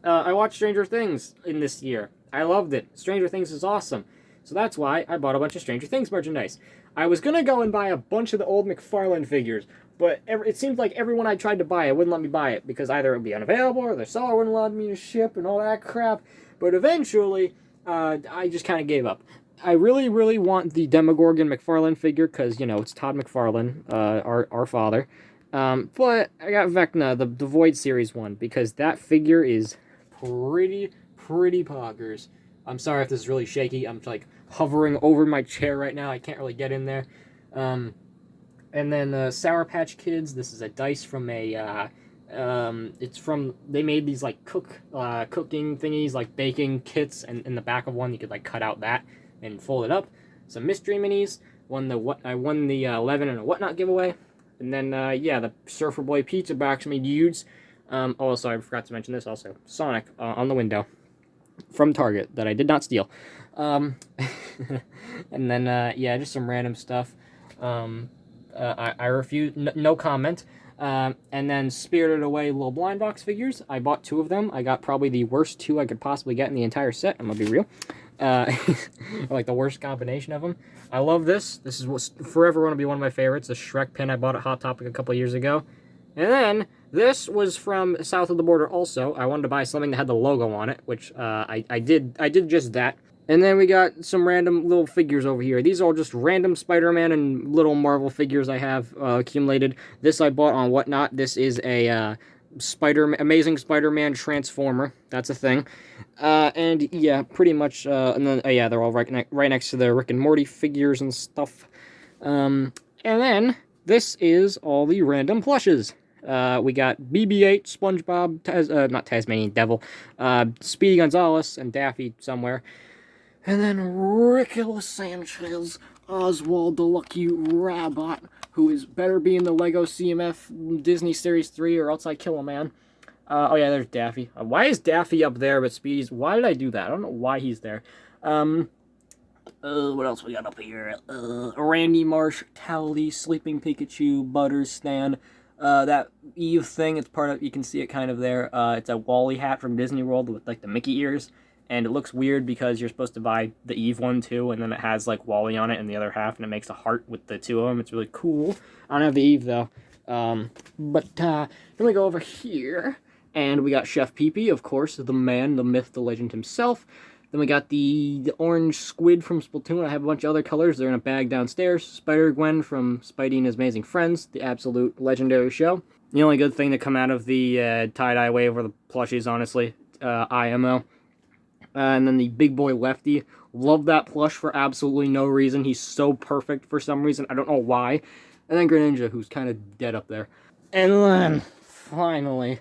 I watched Stranger Things in this year. I loved it. Stranger Things is awesome. So that's why I bought a bunch of Stranger Things merchandise. I was gonna go and buy a bunch of the old McFarlane figures, but it seemed like everyone I tried to buy it wouldn't let me buy it, because either it would be unavailable, or the seller wouldn't allow me to ship, and all that crap. But eventually, I just kind of gave up. I really want the Demogorgon McFarlane figure, because, you know, it's Todd McFarlane, our father. But I got Vecna, the Void Series one, because that figure is pretty poggers. I'm sorry if this is really shaky. I'm, like, hovering over my chair right now. I can't really get in there. And then Sour Patch Kids. This is a dice from a, they made these, like, cooking thingies, like baking kits, and in the back of one you could, like, cut out that and fold it up. Some mystery minis. I won the 11 and a whatnot giveaway. And then, yeah, the Surfer Boy pizza box made huge. Also, I forgot to mention this also. Sonic on the window from Target that I did not steal. And then, yeah, just some random stuff. I refuse, no comment. And then Spirited Away little blind box figures. I bought 2 of them. I got probably the worst 2 I could possibly get in the entire set. I'm gonna be real. Like the worst combination of them. I love this. This is what's forever going to be one of my favorites. The Shrek pin I bought at Hot Topic a couple years ago. And then this was from south of the border also. I wanted to buy something that had the logo on it, which I did just that. And then we got some random little figures over here. These are all just random Spider-Man and little Marvel figures I have accumulated. This I bought on Whatnot. This is a Amazing Spider-Man Transformer. That's a thing. And yeah, pretty much, and then, yeah, they're all right next to the Rick and Morty figures and stuff. And then, this is all the random plushes. We got BB-8, SpongeBob, not Tasmanian Devil, Speedy Gonzales, and Daffy somewhere. And then Ricola Sanchez, Oswald the Lucky Rabbit, who is better be in the Lego CMF Disney Series 3 or else I kill a man. Oh yeah, there's Daffy. Why is Daffy up there but Speedy's? Why did I do that? I don't know why he's there. What else we got up here? Randy Marsh, Tally, Sleeping Pikachu, Butters, Stan. That Eve thing, it's part of, you can see it kind of there. It's a Wally hat from Disney World with, like, the Mickey ears. And it looks weird because you're supposed to buy the Eve one too, and then it has, like, Wally on it in the other half, and it makes a heart with the 2 of them. It's really cool. I don't have the Eve, though. Then we go over here, and we got Chef Pee-Pee, of course, the man, the myth, the legend himself. Then we got the orange squid from Splatoon. I have a bunch of other colors. They're in a bag downstairs. Spider-Gwen from Spidey and His Amazing Friends, the absolute legendary show. The only good thing to come out of the tie-dye wave were the plushies, honestly. IMO. And then the Big Boy Lefty. Love that plush for absolutely no reason. He's so perfect for some reason. I don't know why. And then Greninja, who's kind of dead up there. And then, finally...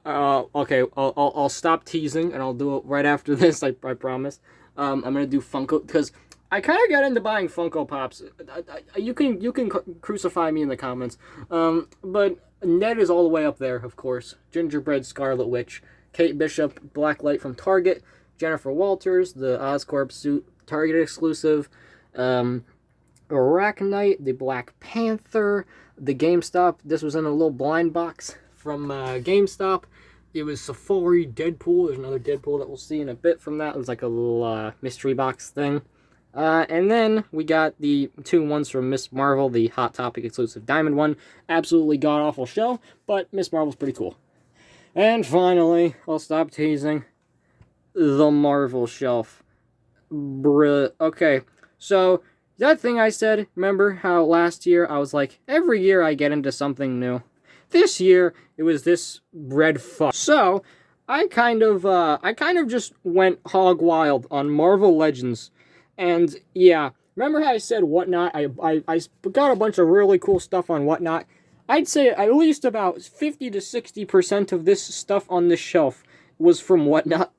okay, I'll stop teasing, and I'll do it right after this, I promise. I'm gonna do Funko, because I kind of got into buying Funko Pops. You can crucify me in the comments. But Ned is all the way up there, of course. Gingerbread Scarlet Witch. Kate Bishop, Blacklight from Target. Jennifer Walters, the Oscorp suit, Target exclusive. Arachnite, the Black Panther. The GameStop, this was in a little blind box from GameStop. It was Safari Deadpool. There's another Deadpool that we'll see in a bit from that. It was like a little mystery box thing. And then we got the 2 ones from Miss Marvel, the Hot Topic exclusive Diamond one. Absolutely god-awful show, but Miss Marvel's pretty cool. And finally, I'll stop teasing, the Marvel shelf. Okay, so That thing I said, remember how last year I was like, every year I get into something new. This year, it was this red fuck. So, I kind of just went hog wild on Marvel Legends. And yeah, remember how I said Whatnot? I got a bunch of really cool stuff on Whatnot. I'd say at least about 50 to 60% of this stuff on this shelf was from Whatnot.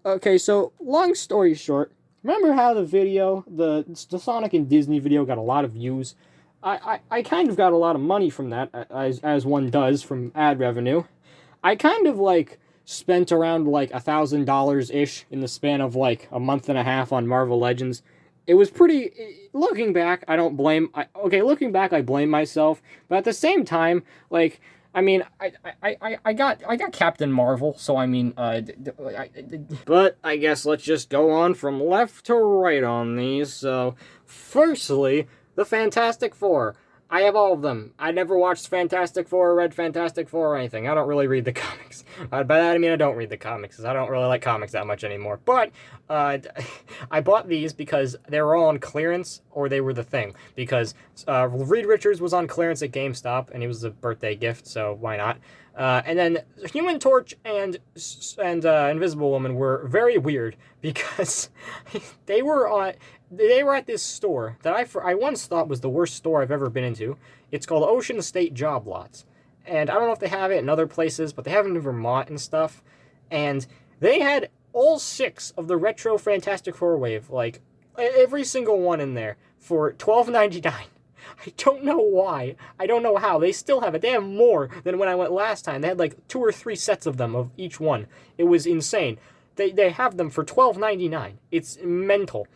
Okay, so long story short, remember how the video, the Sonic and Disney video got a lot of views? I kind of got a lot of money from that, as one does from ad revenue. I kind of, like, spent around, like, $1,000-ish in the span of, like, a month and a half on Marvel Legends. It was pretty... Looking back, I don't blame... looking back, I blame myself. But at the same time, like... I mean, I got Captain Marvel, so I mean, but I guess let's just go on from left to right on these. So, firstly, the Fantastic Four. I have all of them. I never watched Fantastic Four or read Fantastic Four or anything. I don't really read the comics. By that I mean I don't read the comics, because I don't really like comics that much anymore. But, I bought these because they were all on clearance, or they were the thing. Because, Reed Richards was on clearance at GameStop, and it was a birthday gift, so why not? And then Human Torch and Invisible Woman were very weird, because they were at this store that I once thought was the worst store I've ever been into. It's called Ocean State Job Lots. And I don't know if they have it in other places, but they have it in Vermont and stuff. And they had all 6 of the retro Fantastic Four wave, like, every single one in there, for $12.99. I don't know why. I don't know how. They still have it. They have more than when I went last time. They had like 2 or 3 sets of them of each one. It was insane. They have them for $12.99. It's mental.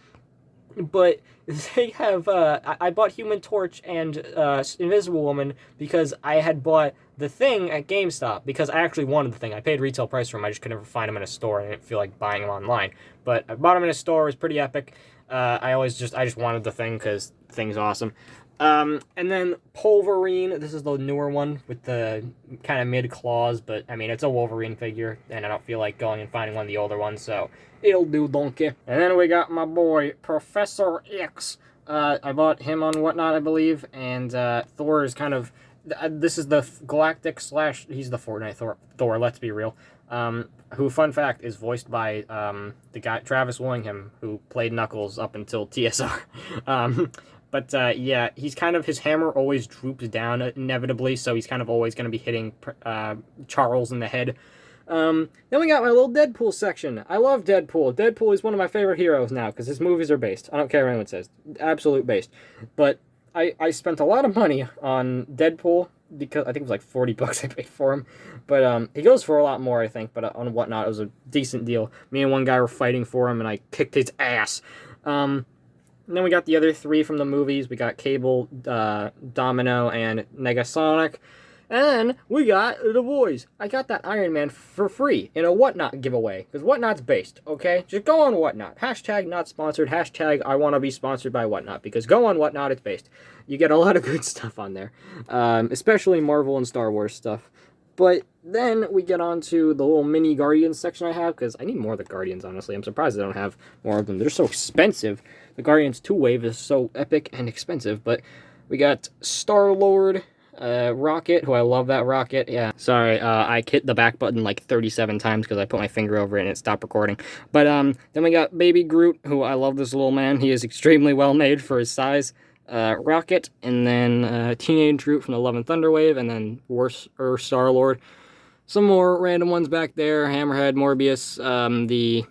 But they have, I bought Human Torch and Invisible Woman because I had bought the Thing at GameStop, because I actually wanted the Thing. I paid retail price for them, I just could never find them in a store, and I didn't feel like buying them online. But I bought them in a store, it was pretty epic. I just wanted the Thing, because the Thing's awesome. And then Polverine, this is the newer one with the kind of mid-claws, but, I mean, it's a Wolverine figure, and I don't feel like going and finding one of the older ones, so it'll do, donkey. And then we got my boy, Professor X. I bought him on Whatnot, I believe, and Thor is kind of... this is the Galactic / he's the Fortnite Thor, let's be real. Who, fun fact, is voiced by the guy, Travis Willingham, who played Knuckles up until TSR. But, yeah, he's kind of, his hammer always droops down inevitably, so he's kind of always going to be hitting Charles in the head. Then we got my little Deadpool section. I love Deadpool. Deadpool is one of my favorite heroes now, because his movies are based. I don't care what anyone says. Absolute based. But I spent a lot of money on Deadpool, because I think it was like 40 bucks I paid for him. But he goes for a lot more, I think, but on Whatnot, it was a decent deal. Me and one guy were fighting for him, and I kicked his ass. And then we got the other 3 from the movies. We got Cable, Domino, and Negasonic. And then we got the boys. I got that Iron Man for free in a Whatnot giveaway, because Whatnot's based, okay? Just go on Whatnot. Hashtag not sponsored. Hashtag I want to be sponsored by Whatnot, because go on Whatnot, it's based. You get a lot of good stuff on there, especially Marvel and Star Wars stuff. But then we get on to the little mini Guardians section I have, because I need more of the Guardians, honestly. I'm surprised I don't have more of them. They're so expensive. The Guardians 2 wave is so epic and expensive. But we got Star-Lord, Rocket, who I love that Rocket. Yeah, sorry, I hit the back button like 37 times because I put my finger over it and it stopped recording. But then we got Baby Groot, who I love this little man. He is extremely well made for his size. Rocket, and then Teenage Groot from the Love and Thunder wave, and then Star-Lord. Some more random ones back there. Hammerhead, Morbius, the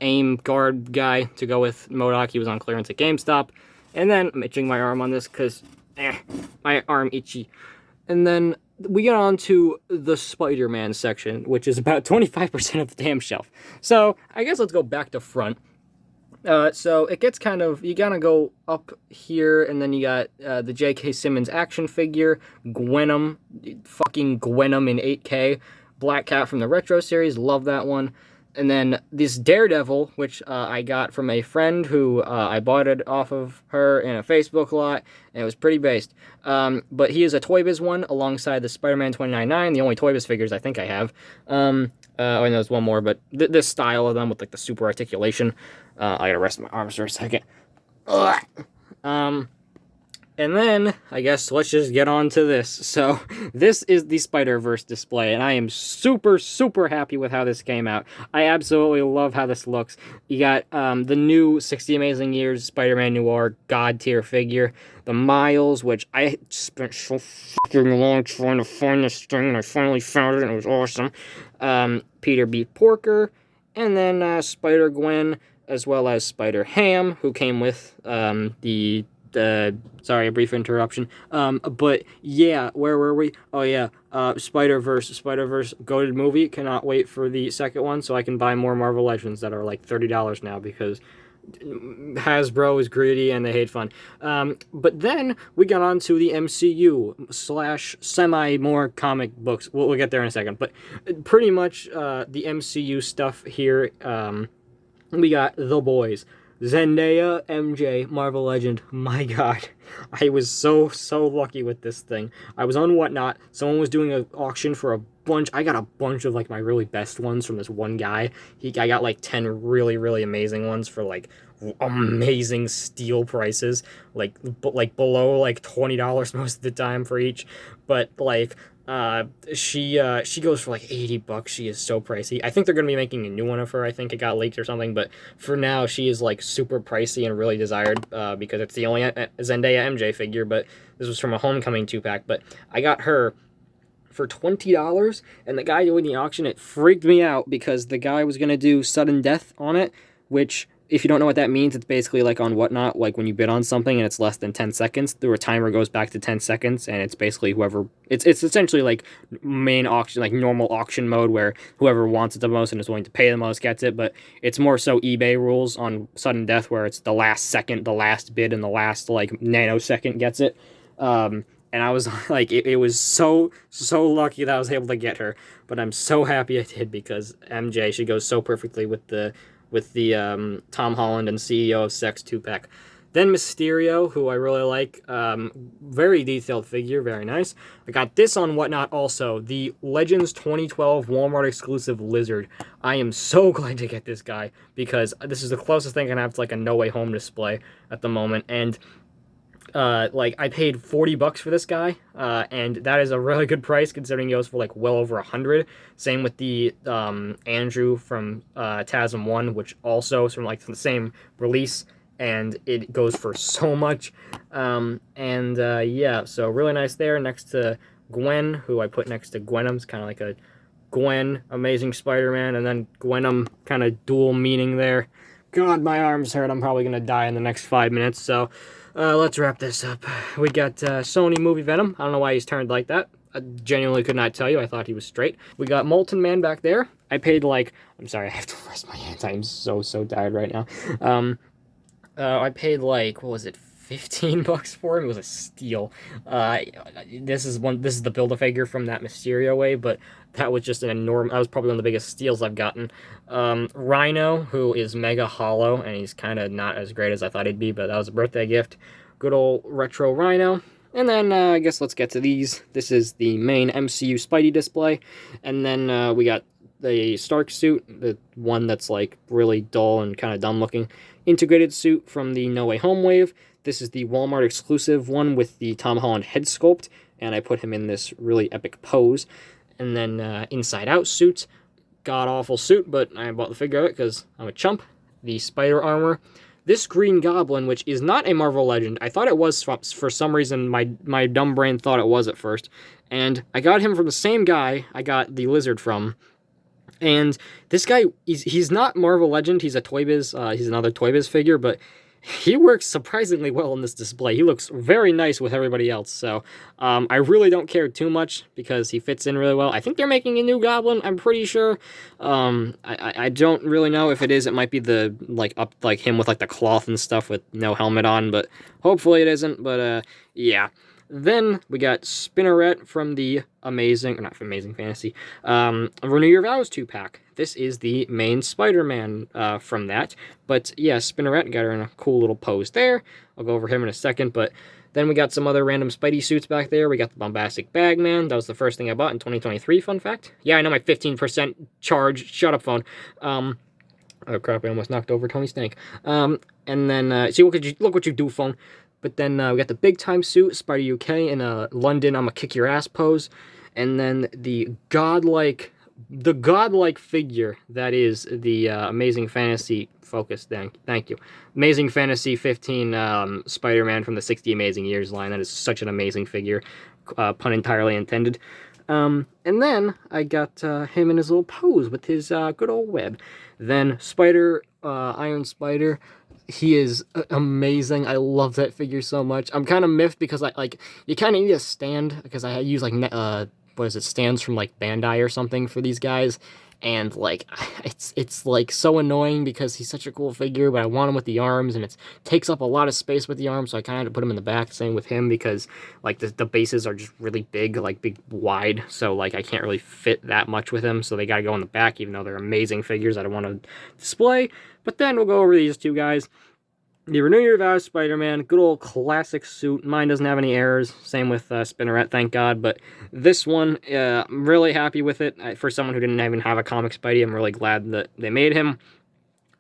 aim guard guy to go with MODOK. He was on clearance at GameStop. And then I'm itching my arm on this because my arm itchy. And then we get on to the Spider-Man section, which is about 25% of the damn shelf. So I guess let's go back to front. So it gets kind of, you gotta go up here, and then you got the J.K. Simmons action figure, Gwenom, fucking Gwenom in 8K, Black Cat from the Retro series, love that one. And then this Daredevil, which I got from a friend who I bought it off of her in a Facebook lot, and it was pretty based. But he is a Toy Biz one alongside the Spider-Man 2099, the only Toy Biz figures I think I have. And there's one more, but this style of them with like the super articulation. I gotta rest my arms for a second. Ugh. And then, I guess, let's just get on to this. So, this is the Spider-Verse display, and I am super, super happy with how this came out. I absolutely love how this looks. You got the new 60 Amazing Years Spider-Man Noir God-tier figure, the Miles, which I spent so fucking long trying to find this thing, and I finally found it, and it was awesome. Peter B. Porker, and then Spider-Gwen, as well as Spider-Ham, who came with sorry, a brief interruption. But yeah, where were we? Oh yeah, Spider-Verse, goated movie. Cannot wait for the second one so I can buy more Marvel Legends that are like $30 now because Hasbro is greedy and they hate fun. But then we got on to the MCU / semi more comic books. We'll get there in a second. But pretty much the MCU stuff here. We got The Boys. Zendaya, MJ, Marvel Legend. My god. I was so lucky with this thing. I was on Whatnot. Someone was doing an auction for a bunch. I got a bunch of like my really best ones from this one guy. I got like 10 really amazing ones for like amazing steal prices. Like below like $20 most of the time for each. But like she goes for like $80. She is so pricey. I think they're gonna be making a new one of her. I think it got leaked or something, but for now she is like super pricey and really desired because it's the only Zendaya MJ figure. But this was from a Homecoming 2-pack. But I got her for $20, and the guy doing the auction, it freaked me out because the guy was gonna do sudden death on it, which, if you don't know what that means, it's basically like on Whatnot, like when you bid on something and it's less than 10 seconds, the timer goes back to 10 seconds, and it's basically whoever, it's essentially like main auction, like normal auction mode, where whoever wants it the most and is willing to pay the most gets it, but it's more so eBay rules on sudden death, where it's the last second, the last bid, and the last, like, nanosecond gets it. And I was like, it was so lucky that I was able to get her, but I'm so happy I did because MJ, she goes so perfectly with the Tom Holland and CEO of Sex 2-pack. Then Mysterio, who I really like, very detailed figure, very nice. I got this on Whatnot also, the Legends 2012 Walmart exclusive Lizard. I am so glad to get this guy because this is the closest thing I can have to like a No Way Home display at the moment, and like I paid $40 for this guy, and that is a really good price considering he goes for like well over 100. Same with the Andrew from TASM 1, which also is from like the same release, and it goes for so much. Yeah, so really nice there. Next to Gwen, who I put next to Gwenum's, kind of like a Gwen Amazing Spider-Man, and then Gwenum, kind of dual meaning there. God, my arms hurt. I'm probably gonna die in the next 5 minutes, so let's wrap this up. We got Sony Movie Venom. I don't know why he's turned like that. I genuinely could not tell you. I thought he was straight. We got Molten Man back there. I paid like... I'm sorry, I have to rest my hands. I'm so tired right now. I paid like, what was it, $15 for him? It was a steal. This is the Build-A-Figure from that Mysterio wave, but that was just an enormous... That was probably one of the biggest steals I've gotten. Rhino, who is mega hollow, and he's kind of not as great as I thought he'd be, but that was a birthday gift. Good old retro Rhino. And then, I guess let's get to these. This is the main MCU Spidey display. And then, we got the Stark suit, the one that's, like, really dull and kind of dumb looking. Integrated suit from the No Way Home wave. This is the Walmart exclusive one with the Tom Holland head sculpt, and I put him in this really epic pose. And then, Inside Out suit. God-awful suit, but I bought the figure of it because I'm a chump. The Spider Armor. This Green Goblin, which is not a Marvel Legend. I thought it was for some reason. My dumb brain thought it was at first. And I got him from the same guy I got the Lizard from. And this guy, he's not Marvel Legend. He's a Toy Biz. He's another Toy Biz figure, but he works surprisingly well in this display. He looks very nice with everybody else, so I really don't care too much because he fits in really well. I think they're making a new Goblin, I'm pretty sure. I don't really know if it is. It might be the, like him with, like, the cloth and stuff with no helmet on, but hopefully it isn't, but, yeah. Then we got Spinneret from the Amazing Fantasy, Renew Your Vows 2-pack. This is the main Spider-Man from that. But yeah, Spinneret, got her in a cool little pose there. I'll go over him in a second, but then we got some other random Spidey suits back there. We got the Bombastic Bagman. That was the first thing I bought in 2023, fun fact. Yeah, I know, my 15% charge. Shut up, phone. Oh crap, I almost knocked over Tony Stank. And then, see, look what you do, phone. But then we got the big time suit, Spider UK, in a London I'ma kick your ass pose. And then the godlike figure that is the Amazing Fantasy focus. Thank you. Amazing Fantasy 15 Spider-Man from the 60 Amazing Years line. That is such an amazing figure. Pun entirely intended. And then I got him in his little pose with his good old web. Then Iron Spider, he is amazing. I love that figure so much. I'm kind of miffed because you kind of need a stand because I use like stands from like Bandai or something for these guys, and like it's like so annoying because he's such a cool figure, but I want him with the arms, and it takes up a lot of space with the arms, so I kind of had to put him in the back. Same with him because like the bases are just really big, like big wide, so like I can't really fit that much with him, so they gotta go in the back, even though they're amazing figures that I want to display. But then we'll go over these two guys. The Renew Your Vows Spider-Man, good old classic suit. Mine doesn't have any errors. Same with Spinneret, thank God. But this one, I'm really happy with it. For someone who didn't even have a comic Spidey, I'm really glad that they made him.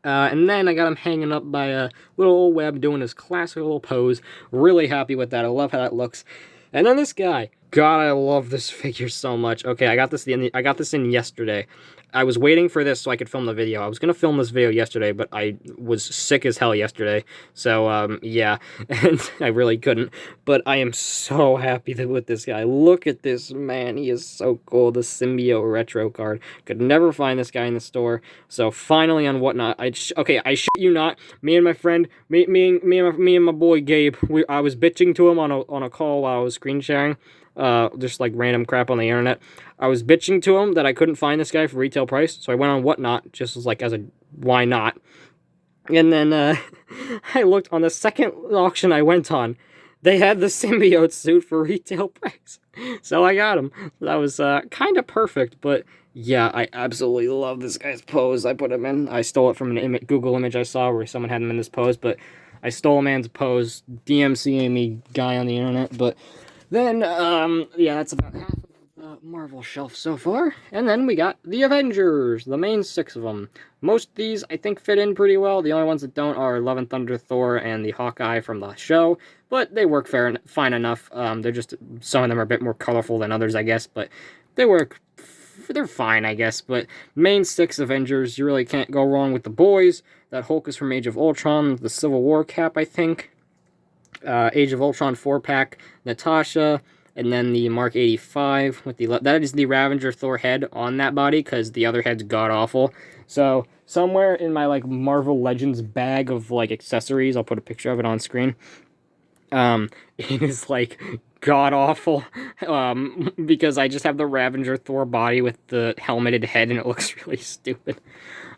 And then I got him hanging up by a little old web doing his classic little pose. Really happy with that. I love how that looks. And then this guy. God, I love this figure so much. Okay, I got this in yesterday. I was waiting for this so I could film the video. I was going to film this video yesterday, but I was sick as hell yesterday. So, yeah, and I really couldn't. But I am so happy with this guy. Look at this, man. He is so cool. The Symbiote Retro card. Could never find this guy in the store. So, finally on Whatnot, I shit you not. Me and my friend, me and my boy Gabe, I was bitching to him on a call while I was screen sharing. Just like random crap on the internet. I was bitching to him that I couldn't find this guy for retail price, so I went on Whatnot, just as like as a why not. And then I looked on the second auction I went on. They had the symbiote suit for retail price, so I got him. That was kind of perfect, but yeah, I absolutely love this guy's pose. I put him in. I stole it from an Google image I saw where someone had him in this pose, but I stole a man's pose, DMCing me guy on the internet, but. Then, yeah, that's about half of the Marvel shelf so far. And then we got the Avengers, the main 6 of them. Most of these, I think, fit in pretty well. The only ones that don't are Love and Thunder, Thor, and the Hawkeye from the show. But they work fine enough. They're just, some of them are a bit more colorful than others, I guess. But they work, they're fine, I guess. But main 6 Avengers, you really can't go wrong with the boys. That Hulk is from Age of Ultron, the Civil War cap, I think. Age of Ultron 4-pack, Natasha, and then the Mark 85 with that is the Ravager Thor head on that body because the other head's god-awful. So somewhere in my like Marvel Legends bag of like accessories, I'll put a picture of it on screen. It is like god-awful because I just have the Ravager Thor body with the helmeted head and it looks really stupid.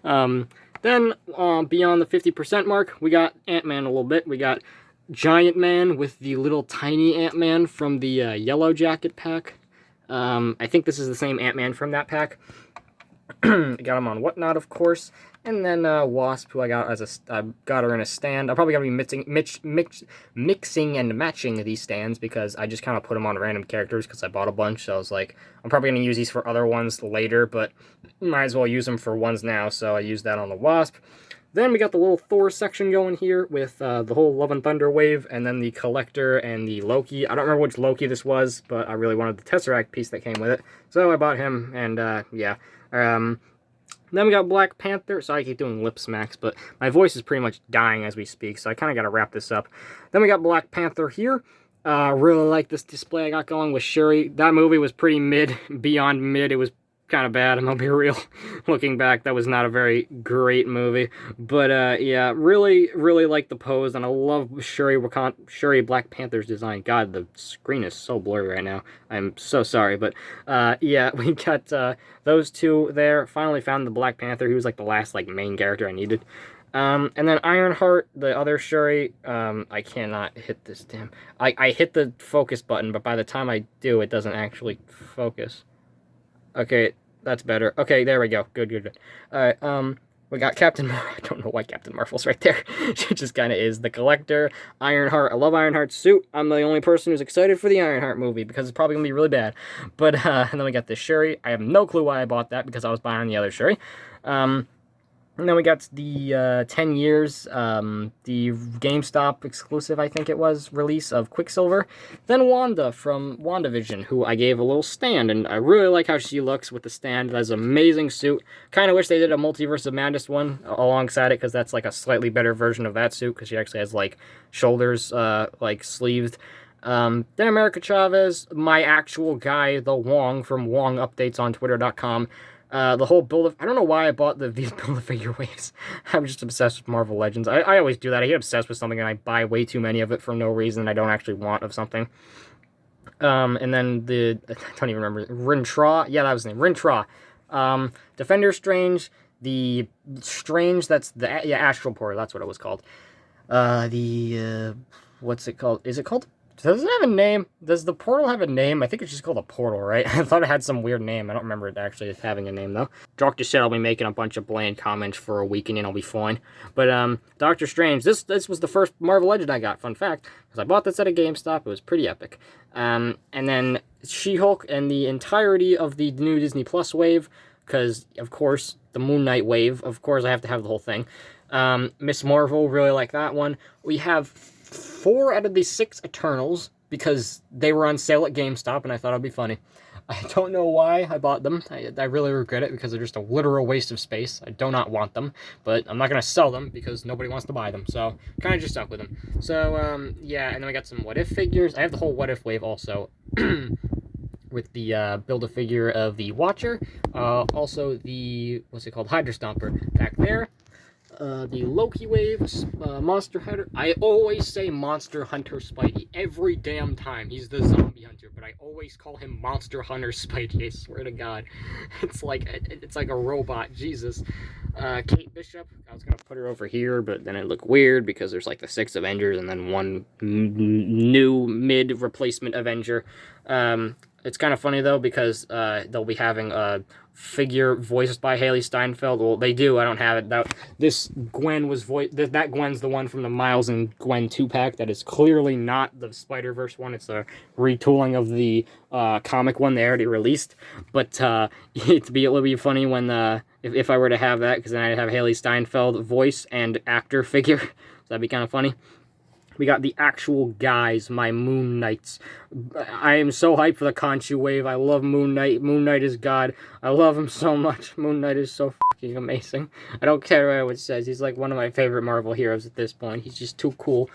Then beyond the 50% mark, we got Ant-Man a little bit. We got Giant Man with the little tiny Ant-Man from the Yellow Jacket pack. I think this is the same Ant-Man from that pack. I got him on Whatnot, of course. And then Wasp, who I got I got her in a stand. I'm probably going to be mixing and matching these stands because I just kind of put them on random characters because I bought a bunch. So I was like, I'm probably going to use these for other ones later, but might as well use them for ones now. So I used that on the Wasp. Then we got the little Thor section going here with the whole Love and Thunder wave, and then the Collector and the Loki. I don't remember which Loki this was, but I really wanted the Tesseract piece that came with it. So I bought him, and yeah. Then we got Black Panther. Sorry, I keep doing lip smacks, but my voice is pretty much dying as we speak, so I kind of got to wrap this up. Then we got Black Panther here. Really like this display I got going with Shuri. That movie was pretty mid, beyond mid. It was kind of bad, I'm gonna be real. Looking back, that was not a very great movie. But yeah, really like the pose, and I love Shuri Black Panther's design. God, the screen is so blurry right now. I'm so sorry, but yeah, we got those two there. Finally found the Black Panther. He was like the last like main character I needed. And then Ironheart, the other Shuri, I cannot hit this damn. I hit the focus button, but by the time I do, it doesn't actually focus. Okay, that's better. Okay, there we go. Good. Alright, we got Captain Marvel. I don't know why Captain Marvel's right there. She just kind of is. The Collector, Ironheart. I love Ironheart's suit. I'm the only person who's excited for the Ironheart movie because it's probably going to be really bad. But, and then we got this Shuri. I have no clue why I bought that because I was buying the other Shuri. And then we got the 10 years, the GameStop exclusive, I think it was, release of Quicksilver. Then Wanda from WandaVision, who I gave a little stand, and I really like how she looks with the stand. That's an amazing suit. Kind of wish they did a Multiverse of Madness one alongside it, because that's like a slightly better version of that suit, because she actually has like shoulders, like sleeved. Then America Chavez, my actual guy, the Wong from Wong Updates on Twitter.com. The whole I don't know why I bought these Build-A-Figure waves. I'm just obsessed with Marvel Legends. I always do that. I get obsessed with something and I buy way too many of it for no reason I don't actually want of something. And then I don't even remember, Rintra. Yeah, that was the name, Rintra. Defender Strange, the Strange, that's the, yeah, Astral Portal, that's what it was called. What's it called? Is it called? Does it have a name? Does the portal have a name? I think it's just called a portal, right? I thought it had some weird name. I don't remember it actually having a name, though. Doctor said I'll be making a bunch of bland comments for a week and then I'll be fine. But, Doctor Strange, this was the first Marvel Legend I got, fun fact, because I bought this at a GameStop. It was pretty epic. And then She-Hulk and the entirety of the new Disney Plus wave, because, of course, the Moon Knight wave, of course I have to have the whole thing. Miss Marvel, really like that one. We have 4 out of the 6 Eternals, because they were on sale at GameStop, and I thought it'd be funny. I don't know why I bought them. I really regret it, because they're just a literal waste of space. I do not want them, but I'm not going to sell them, because nobody wants to buy them, so kind of just stuck with them. So, yeah, and then we got some What If figures. I have the whole What If wave also, with the Build-A-Figure of the Watcher, also the, what's it called, Hydra Stomper back there. The Loki wave, Monster Hunter. I always say Monster Hunter Spidey every damn time. He's the zombie hunter, but I always call him Monster Hunter Spidey. I swear to God, it's like a robot. Jesus. Kate Bishop. I was gonna put her over here, but then it looked weird because there's like the 6 Avengers and then one new mid replacement Avenger. It's kind of funny though because they'll be having a figure voiced by Haley Steinfeld. Well, they do. I don't have it. This Gwen was voiced. That Gwen's the one from the Miles and Gwen 2-pack. That is clearly not the Spider-Verse one. It's a retooling of the comic one they already released. But it'll be funny when if I were to have that, because then I'd have Haley Steinfeld voice and actor figure. So that'd be kind of funny. We got the actual guys, my Moon Knights. I am so hyped for the Khonshu wave. I love Moon Knight. Moon Knight is God. I love him so much. Moon Knight is so fucking amazing. I don't care what it says. He's like one of my favorite Marvel heroes at this point. He's just too cool.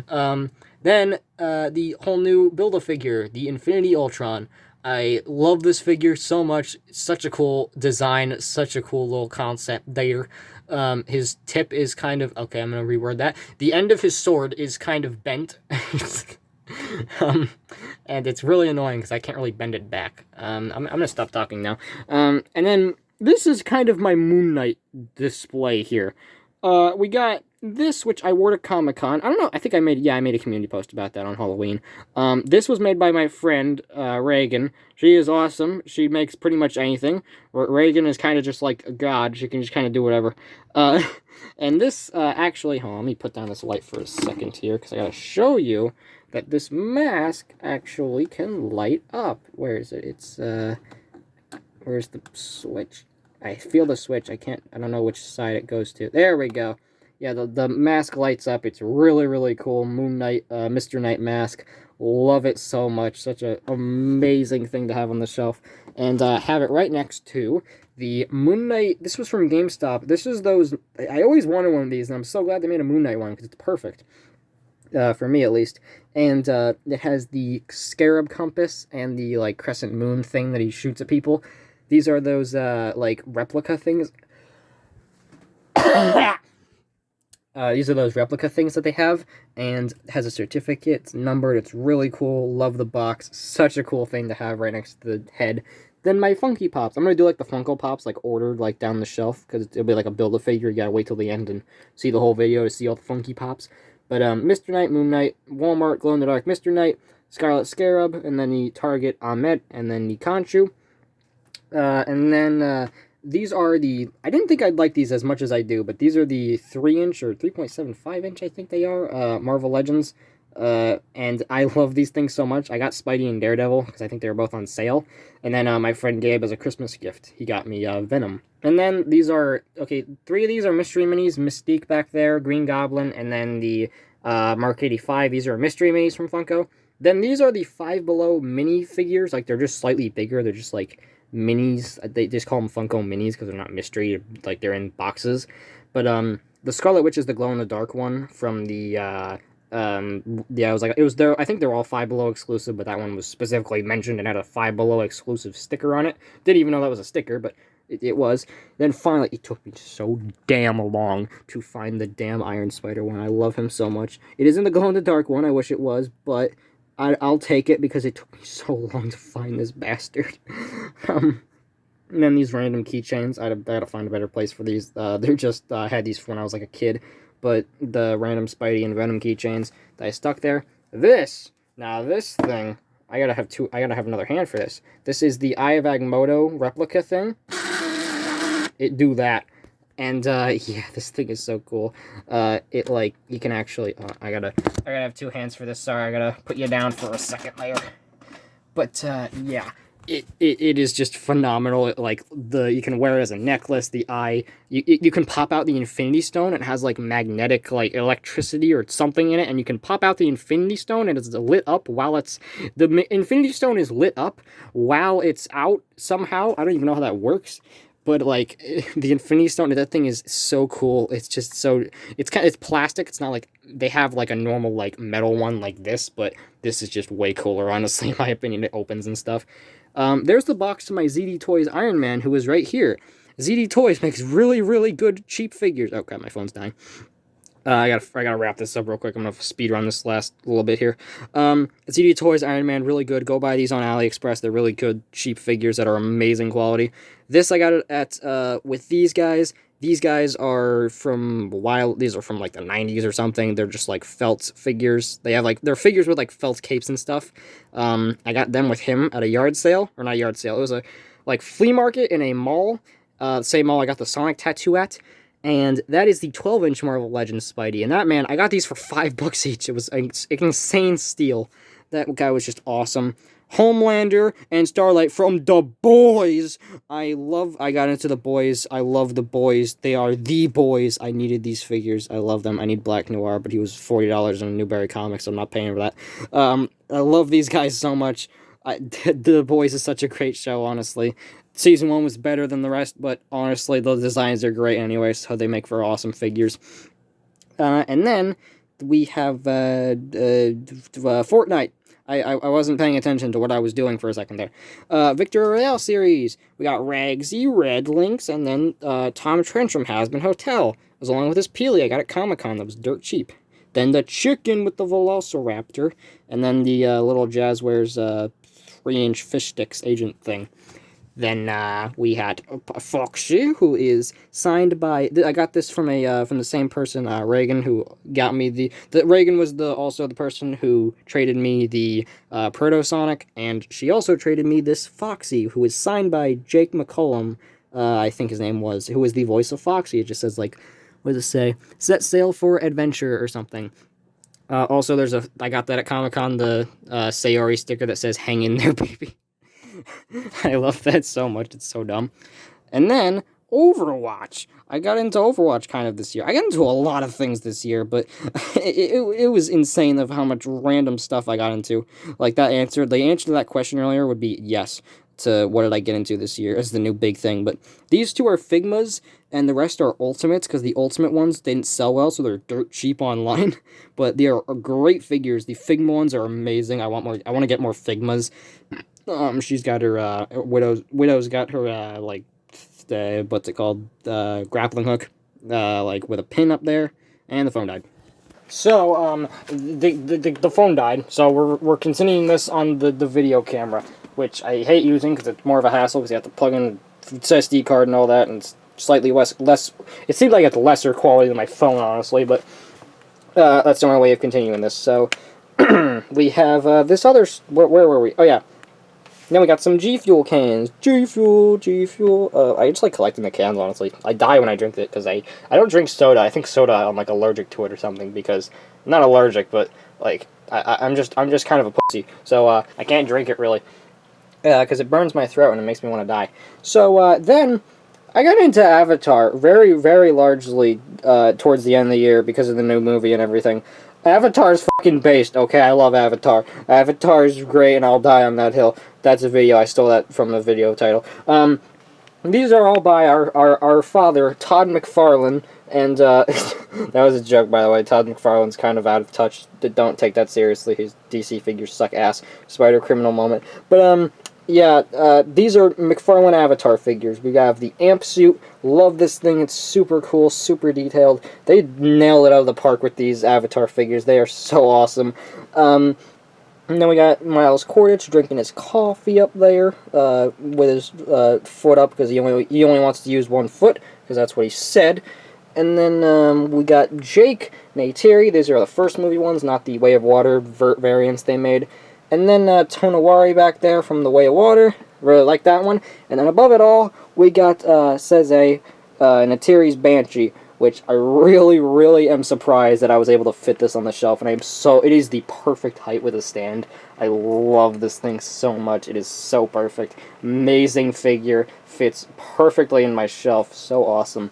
Then the whole new Build-A-Figure, the Infinity Ultron. I love this figure so much. Such a cool design. Such a cool little concept there. His tip is kind of... Okay, I'm going to reword that. The end of his sword is kind of bent. And it's really annoying because I can't really bend it back. I'm going to stop talking now. And then this is kind of my Moon Knight display here. We got this, which I wore to Comic-Con. I don't know, I think I made a community post about that on Halloween. This was made by my friend, Reagan. She is awesome. She makes pretty much anything. Reagan is kind of just like a god. She can just kind of do whatever. And this, actually, hold on, let me put down this light for a second here, because I gotta show you that this mask actually can light up. Where is it? It's, where's the switch? I feel the switch. I don't know which side it goes to. There we go. Yeah, the mask lights up. It's really, really cool. Moon Knight, Mr. Knight mask. Love it so much. Such an amazing thing to have on the shelf. And have it right next to the Moon Knight. This was from GameStop. This is those... I always wanted one of these, and I'm so glad they made a Moon Knight one, because it's perfect. For me, at least. And it has the scarab compass and the, like, crescent moon thing that he shoots at people. These are those, like, replica things. These are those replica things that they have, and it has a certificate. It's numbered. It's really cool. Love the box. Such a cool thing to have right next to the head. Then my Funky Pops. I'm going to do, like, the Funko Pops, like, ordered, like, down the shelf, because it'll be like a Build-A-Figure. You gotta wait till the end and see the whole video to see all the Funky Pops. But, Mr. Knight, Moon Knight, Walmart, Glow-in-the-Dark Mr. Knight, Scarlet Scarab, and then the Target Ahmed, and then the Khonshu. And then, these are the... I didn't think I'd like these as much as I do, but these are the 3-inch or 3.75-inch, I think they are, Marvel Legends. And I love these things so much. I got Spidey and Daredevil because I think they were both on sale. And then my friend Gabe, as a Christmas gift, he got me Venom. And then these are, okay, 3 of these are mystery minis. Mystique back there, Green Goblin, and then the Mark 85. These are mystery minis from Funko. Then these are the Five Below mini figures. Like, they're just slightly bigger. They're just like minis. They just call them Funko minis because they're not mystery. Like, they're in boxes. But the Scarlet Witch is the glow-in-the-dark one from the yeah, it was there. I think they're all Five Below exclusive, but that one was specifically mentioned and had a Five Below exclusive sticker on it. Didn't even know that was a sticker, but it was. Then finally, it took me so damn long to find the damn Iron Spider one. I love him so much. It isn't the glow-in-the-dark one. I wish it was, but I'll take it because it took me so long to find this bastard. And then these random keychains. I gotta find a better place for these. They're just had these when I was like a kid. But the random Spidey and Venom keychains that I stuck there. This thing, I gotta have another hand for this. This is the Eye of Agamotto replica thing. It do that. And yeah, this thing is so cool. It like you can actually I gotta have 2 hands for this. Sorry, I gotta put you down for a second there. But yeah. It is just phenomenal. Like you can wear it as a necklace. The eye, you can pop out the Infinity Stone. It has like magnetic like electricity or something in it, and you can pop out the Infinity Stone, and it's lit up while the Infinity Stone is lit up while it's out somehow. I don't even know how that works. But like the Infinity Stone, that thing is so cool. It's just so it's plastic. It's not like they have like a normal like metal one like this, but this is just way cooler. Honestly, in my opinion, it opens and stuff. There's the box to my ZD Toys Iron Man, who is right here. ZD Toys makes really, really good cheap figures. Oh crap, my phone's dying. I gotta wrap this up real quick. I'm gonna speed run this last little bit here. ZD Toys Iron Man, really good. Go buy these on AliExpress. They're really good, cheap figures that are amazing quality. This I got it at with these guys. These guys are from these are from like the 90s or something. They're just like felt figures. They have like, they're figures with like felt capes and stuff. I got them with him at a yard sale, or not yard sale. It was a like flea market in a mall. Same mall I got the Sonic tattoo at. And that is the 12-inch Marvel Legends Spidey. And that, man, I got these for $5 each. It was an insane steal. That guy was just awesome. Homelander and Starlight from The Boys. I got into The Boys. I love The Boys. They are the boys. I needed these figures. I love them. I need Black Noir, but he was $40 in Newberry Comics, so I'm not paying for that. I love these guys so much. The Boys is such a great show, honestly. Season 1 was better than the rest, but honestly, the designs are great anyway, so they make for awesome figures. And then we have Fortnite. I wasn't paying attention to what I was doing for a second there. Victor Royale series. We got Ragsy, Red Lynx, and then Tom Trench from Hazbin Hotel. It was along with his Peely I got at Comic-Con that was dirt cheap. Then the chicken with the Velociraptor, and then the little Jazzwares 3-inch fish sticks agent thing. Then we had Foxy, who is signed by. I got this from the same person, Reagan, who got me the Reagan was also the person who traded me the Proto-Sonic, and she also traded me this Foxy, who is signed by Jake McCollum. I think his name was, who is the voice of Foxy. It just says like, what does it say? Set sail for adventure or something. Also, I got that at Comic-Con, the Sayori sticker that says "Hang in there, baby." I love that so much. It's so dumb. And then Overwatch. I got into Overwatch kind of this year. I got into a lot of things this year, but it was insane of how much random stuff I got into. Like the answer to that question earlier would be yes to what did I get into this year as the new big thing. But these two are Figmas, and the rest are Ultimates, because the Ultimate ones didn't sell well, so they're dirt cheap online. But they are great figures. The Figma ones are amazing. I want to get more Figmas. She's got her, Widow's got her, like, what's it called, grappling hook, like, with a pin up there, and the phone died. So, the phone died, so we're continuing this on the video camera, which I hate using, because it's more of a hassle, because you have to plug in SD card and all that, and it's slightly less, it seems like it's lesser quality than my phone, honestly, but, that's the only way of continuing this. So, we have, this other, where were we? Oh, yeah. Then we got some G Fuel cans. G Fuel. I just like collecting the cans, honestly. I die when I drink it, because I don't drink soda. I think soda, I'm, like, allergic to it or something, because, I'm not allergic, but, like, I'm just kind of a pussy, so I can't drink it really, because it burns my throat and it makes me want to die. So then I got into Avatar very, very largely towards the end of the year because of the new movie and everything. Avatar's fucking based, okay? I love Avatar. Avatar's great, and I'll die on that hill. That's a video. I stole that from the video title. These are all by our father, Todd McFarlane, and that was a joke, by the way. Todd McFarlane's kind of out of touch. Don't take that seriously. His DC figures suck ass. Spider criminal moment. But, yeah, these are McFarlane Avatar figures. We have the amp suit. Love this thing. It's super cool, super detailed. They nail it out of the park with these Avatar figures. They are so awesome. And then we got Miles Quaritch drinking his coffee up there with his foot up because he only wants to use one foot because that's what he said. And then we got Jake Neytiri. These are the first movie ones, not the Way of Water variants they made. And then Tonawari back there from the Way of Water. Really like that one. And then above it all, we got Seze Neytiri's Banshee, which I really, really am surprised that I was able to fit this on the shelf, and it is the perfect height with a stand. I love this thing so much. It is so perfect. Amazing figure. Fits perfectly in my shelf. So awesome.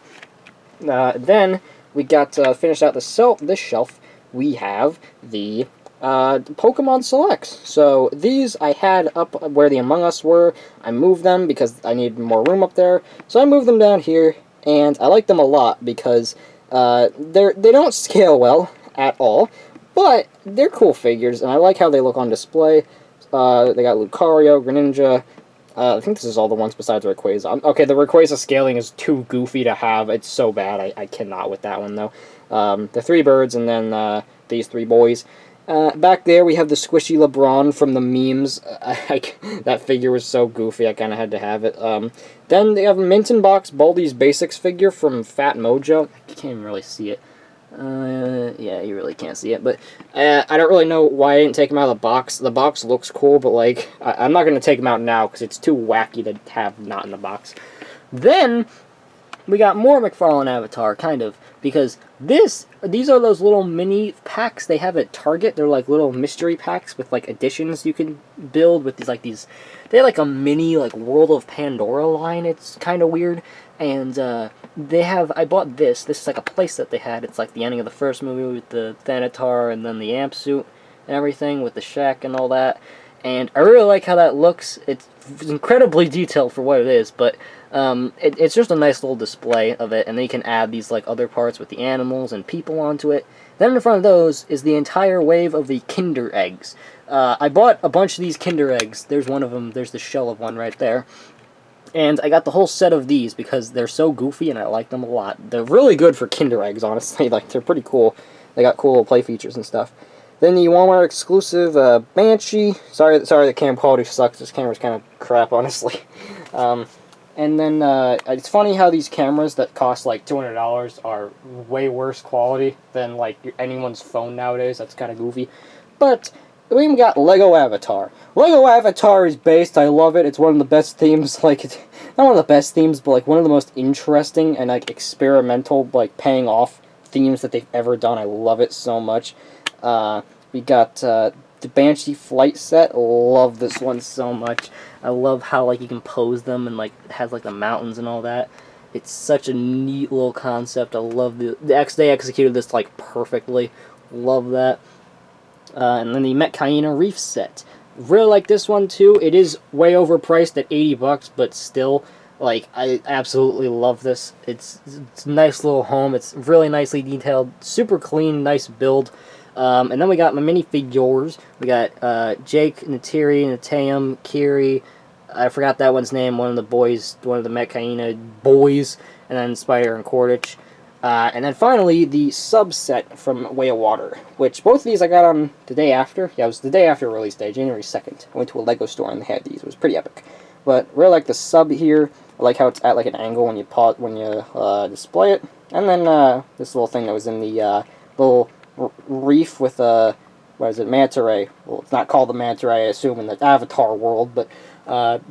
Then, we got to finish out this shelf. We have the Pokemon Selects. So, these I had up where the Among Us were. I moved them because I needed more room up there. So, I moved them down here. And I like them a lot because they don't scale well at all, but they're cool figures, and I like how they look on display. They got Lucario, Greninja. I think this is all the ones besides Rayquaza. Okay, the Rayquaza scaling is too goofy to have. It's so bad. I cannot with that one, though. The three birds, and then these three boys. Back there, we have the squishy LeBron from the memes. That figure was so goofy, I kind of had to have it. Then they have a Mint in Box Baldi's Basics figure from Fat Mojo. You can't even really see it. Yeah, you really can't see it. But I don't really know why I didn't take him out of the box. The box looks cool, but like I'm not going to take him out now because it's too wacky to have not in the box. Then we got more McFarlane Avatar, kind of, because these are those little mini packs they have at Target. They're like little mystery packs with like additions you can build with these they have like a mini like World of Pandora line. It's kind of weird, and I bought this. This is like a playset they had. It's like the ending of the first movie with the Thanatar and then the amp suit and everything with the shack and all that. And I really like how that looks. It's incredibly detailed for what it is, but it's just a nice little display of it, and then you can add these like other parts with the animals and people onto it. Then in front of those is the entire wave of the Kinder Eggs. I bought a bunch of these Kinder Eggs. There's one of them. There's the shell of one right there. And I got the whole set of these because they're so goofy and I like them a lot. They're really good for Kinder Eggs, honestly. Like, they're pretty cool. They got cool little play features and stuff. Then the Walmart exclusive Banshee. Sorry the camera quality sucks. This camera's kind of crap, honestly. And then it's funny how these cameras that cost like $200 are way worse quality than like anyone's phone nowadays. That's kind of goofy. But we even got Lego Avatar. Lego Avatar is based. I love it. It's one of the best themes. Like, it's not one of the best themes, but like one of the most interesting and like experimental, like paying off themes that they've ever done. I love it so much. We got the Banshee flight set. Love this one so much. I love how like you can pose them and like it has like the mountains and all that. It's such a neat little concept. I love they executed this like perfectly. Love that. And then the Metcaina Reef set. Really like this one too. It is way overpriced at $80, but still, like, I absolutely love this. It's a nice little home. It's really nicely detailed, super clean, nice build. And then we got my minifigures. We got Jake, Neytiri, Neteyam, Kiri. I forgot that one's name. One of the boys, one of the Metcaina boys, and then Spider and Quaritch. And then finally, the subset from Way of Water, which both of these I got on the day after. Yeah, it was the day after release day, January 2nd. I went to a Lego store and they had these. It was pretty epic. But really like the sub here. I like how it's at like an angle when you display it. And then this little thing that was in the little reef with what is it, manta ray. Well, it's not called the manta ray, I assume, in the Avatar world, but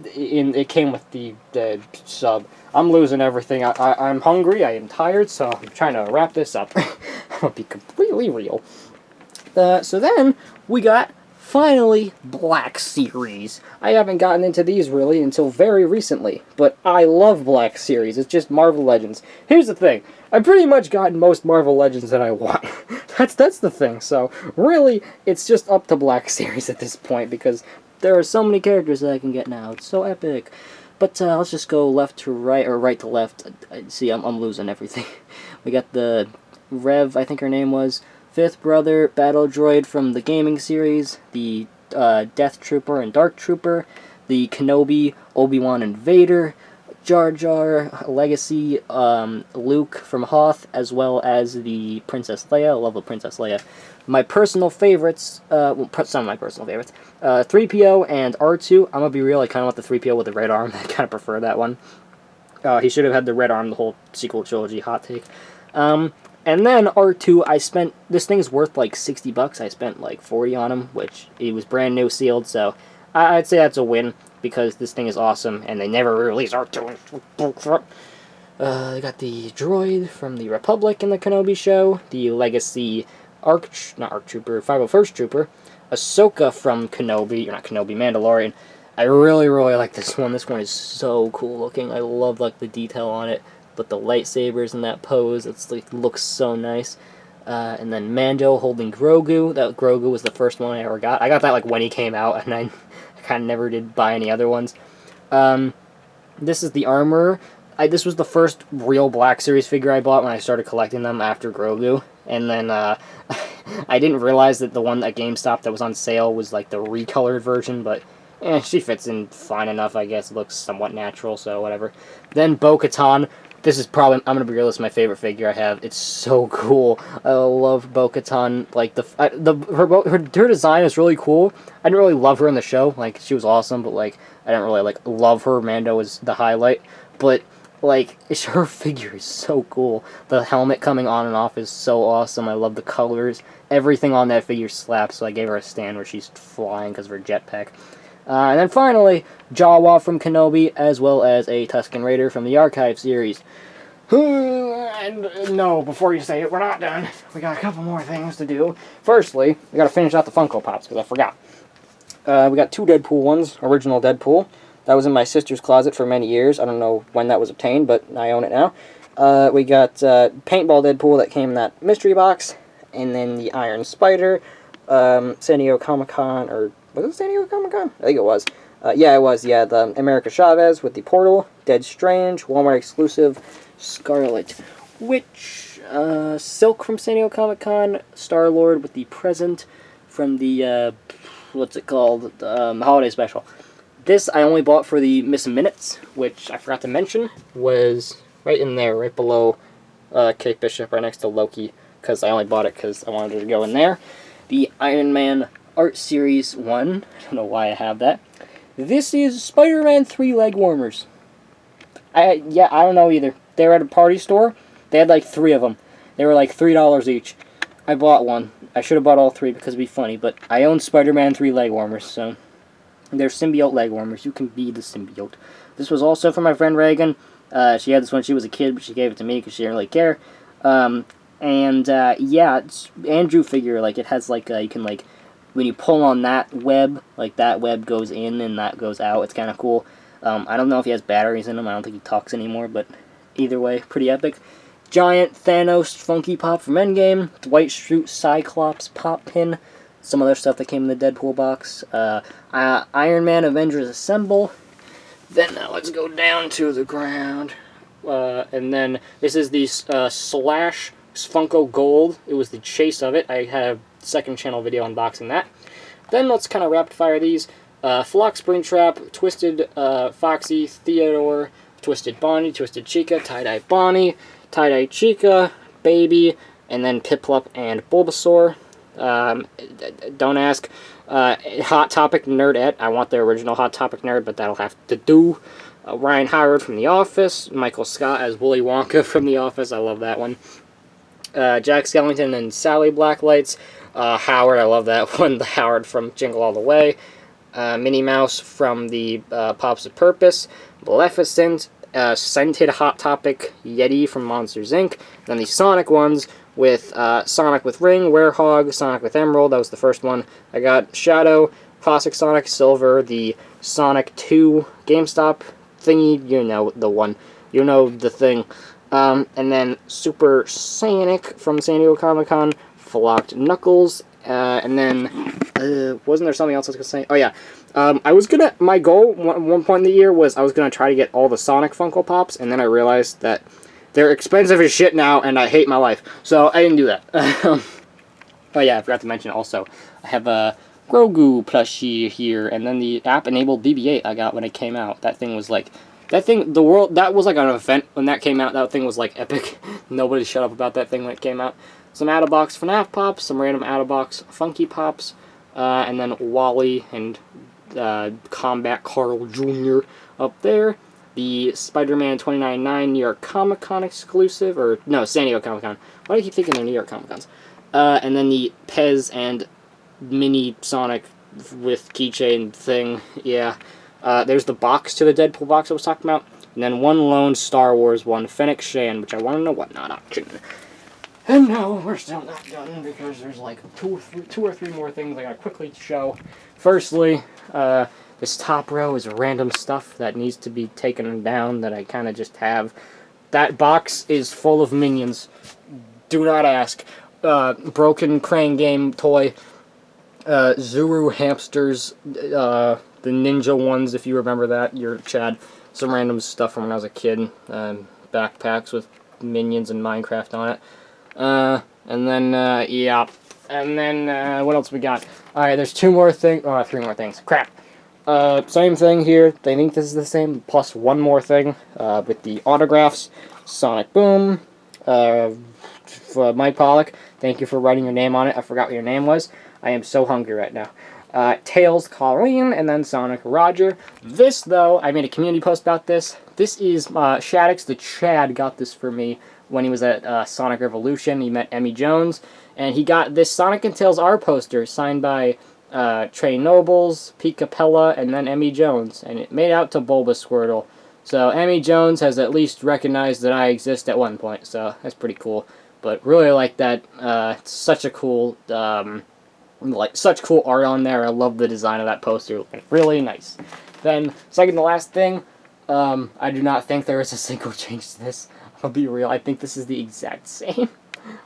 it came with the sub. I'm losing everything. I'm hungry, I am tired, so I'm trying to wrap this up. I'm going to be completely real. So then we got, finally, Black Series. I haven't gotten into these really until very recently, but I love Black Series. It's just Marvel Legends. Here's the thing. I've pretty much gotten most Marvel Legends that I want. That's the thing. So really, it's just up to Black Series at this point because there are so many characters that I can get now. It's so epic. But let's just go left to right, or right to left. See, I'm losing everything. We got the Rev, I think her name was, Fifth Brother, Battle Droid from the gaming series, the Death Trooper and Dark Trooper, the Kenobi, Obi-Wan and Vader, Jar Jar, Legacy, Luke from Hoth, as well as the Princess Leia. I love the Princess Leia. My personal favorites, well, some of my personal favorites, 3PO and R2. I'm gonna be real, I kind of want the 3PO with the red arm. I kind of prefer that one. He should have had the red arm the whole sequel trilogy, hot take. And then R2, this thing's worth like $60. I spent like 40 on him, which it was brand new sealed, so I'd say that's a win, because this thing is awesome, and they never release R2. I got the droid from the Republic in the Kenobi show, the Legacy not ARC Trooper, 501st Trooper, Ahsoka from Kenobi, or not Kenobi, Mandalorian. I really, really like this one. This one is so cool looking. I love like the detail on it. But the lightsabers in that pose, it's like looks so nice. And then Mando holding Grogu. That Grogu was the first one I ever got. I got that like when he came out, and I kind of never did buy any other ones. This is the Armorer. This was the first real Black Series figure I bought when I started collecting them after Grogu. And then I didn't realize that the one at GameStop that was on sale was like the recolored version, but she fits in fine enough, I guess. It looks somewhat natural, so whatever. Then Bo-Katan. This is probably, I'm going to be real, this is my favorite figure I have. It's so cool. I love Bo-Katan. Like, her design is really cool. I didn't really love her in the show. Like, she was awesome, but, like, I didn't really, like, love her. Mando was the highlight. But, like, her figure is so cool. The helmet coming on and off is so awesome. I love the colors. Everything on that figure slaps, so I gave her a stand where she's flying because of her jetpack. And then finally, Jawa from Kenobi, as well as a Tusken Raider from the Archive series. And no, before you say it, we're not done. We got a couple more things to do. Firstly, we gotta finish out the Funko Pops, because I forgot. We got 2 Deadpool ones, original Deadpool. That was in my sister's closet for many years. I don't know when that was obtained, but I own it now. We got Paintball Deadpool that came in that mystery box, and then the Iron Spider, San Diego Comic-Con, or was it San Diego Comic-Con? I think it was. Yeah, it was. Yeah, the America Chavez with the Portal, Dead Strange, Walmart exclusive, Scarlet Witch, Silk from San Diego Comic-Con, Star-Lord with the present from the, what's it called, the Holiday Special. This I only bought for the Miss Minutes, which I forgot to mention, was right in there, right below Kate Bishop, right next to Loki, because I only bought it because I wanted her to go in there. The Iron Man Art Series 1, I don't know why I have that. This is Spider-Man 3 leg warmers. I don't know either. They were at a party store. They had like 3 of them. They were like $3 each. I bought one. I should have bought all 3 because it'd be funny, but I own Spider-Man 3 leg warmers, so they're symbiote leg warmers. You can be the symbiote. This was also from my friend Reagan. She had this when she was a kid, but she gave it to me because she didn't really care. Yeah, it's Andrew figure. Like, it has like you can like, when you pull on that web, like that web goes in and that goes out. It's kind of cool. I don't know if he has batteries in him. I don't think he talks anymore, but either way, pretty epic. Giant Thanos Funky Pop from Endgame. Dwight Schrute Cyclops Pop Pin. Some other stuff that came in the Deadpool box. Iron Man Avengers Assemble. Then let's go down to the ground. And then this is the Slash Funko Gold. It was the chase of it. I have a second channel video unboxing that. Then let's kind of rapid fire these. Flock Springtrap, Twisted Foxy, Theodore, Twisted Bonnie, Twisted Chica, Tie-Dye Bonnie, Tie-Dye Chica, Baby, and then Piplup and Bulbasaur. Don't ask. Hot Topic Nerdette. I want the original Hot Topic Nerd, but that'll have to do. Ryan Howard from The Office. Michael Scott as Willy Wonka from The Office. I love that one. Jack Skellington and Sally Blacklights. Howard, I love that one. The Howard from Jingle All the Way. Minnie Mouse from the Pops of Purpose. Maleficent scented Hot Topic Yeti from Monsters Inc. Then the Sonic ones with Sonic with Ring, Werehog, Sonic with Emerald. That was the first one. I got Shadow, Classic Sonic, Silver, the Sonic 2 GameStop thingy. You know the one. You know the thing. And then Super Saiyanik from San Diego Comic-Con, Flocked Knuckles, and then, wasn't there something else I was going to say? Oh, yeah. My goal at one point in the year was I was going to try to get all the Sonic Funko Pops, and then I realized that they're expensive as shit now, and I hate my life. So I didn't do that. Oh, yeah, I forgot to mention also, I have a Grogu plushie here, and then the app-enabled BB-8 I got when it came out. That thing was like... that was like an event when that came out. That thing was like epic. Nobody shut up about that thing when it came out. Some out-of-box FNAF Pops, some random out-of-box Funky Pops, and then Wally and Combat Carl Jr. up there. The Spider-Man 29.9 New York Comic-Con exclusive, or no, San Diego Comic-Con. Why do I keep thinking they're New York Comic-Cons? And then the Pez and Mini Sonic with keychain thing, yeah. There's the box to the Deadpool box I was talking about. And then one lone Star Wars one, Fennec Shan, which I want to know what not option. And no, we're still not done because there's like two or three more things I gotta quickly show. Firstly, this top row is random stuff that needs to be taken down that I kind of just have. That box is full of minions. Do not ask. Broken Crane Game toy. Zuru hamsters. The ninja ones, if you remember that. You're Chad. Some random stuff from when I was a kid. Backpacks with minions and Minecraft on it. And then, yeah. And then, what else we got? Alright, there's three more things. Crap. Same thing here. I think this is the same, plus one more thing, with the autographs. Sonic Boom, Mike Pollock, thank you for writing your name on it. I forgot what your name was. I am so hungry right now. Tails, Colleen, and then Sonic Roger. This, though, I made a community post about this. This is, Shaddix the Chad got this for me when he was at, Sonic Revolution. He met Emmy Jones, and he got this Sonic and Tails R poster signed by Trey Nobles, Pete Capella, and then Emmy Jones, and it made out to Bulbasquirtle. So Emmy Jones has at least recognized that I exist at one point, so that's pretty cool. But really like that, it's such a cool, such cool art on there. I love the design of that poster, really nice. Then, second to last thing, I do not think there is a single change to this. I'll be real, I think this is the exact same.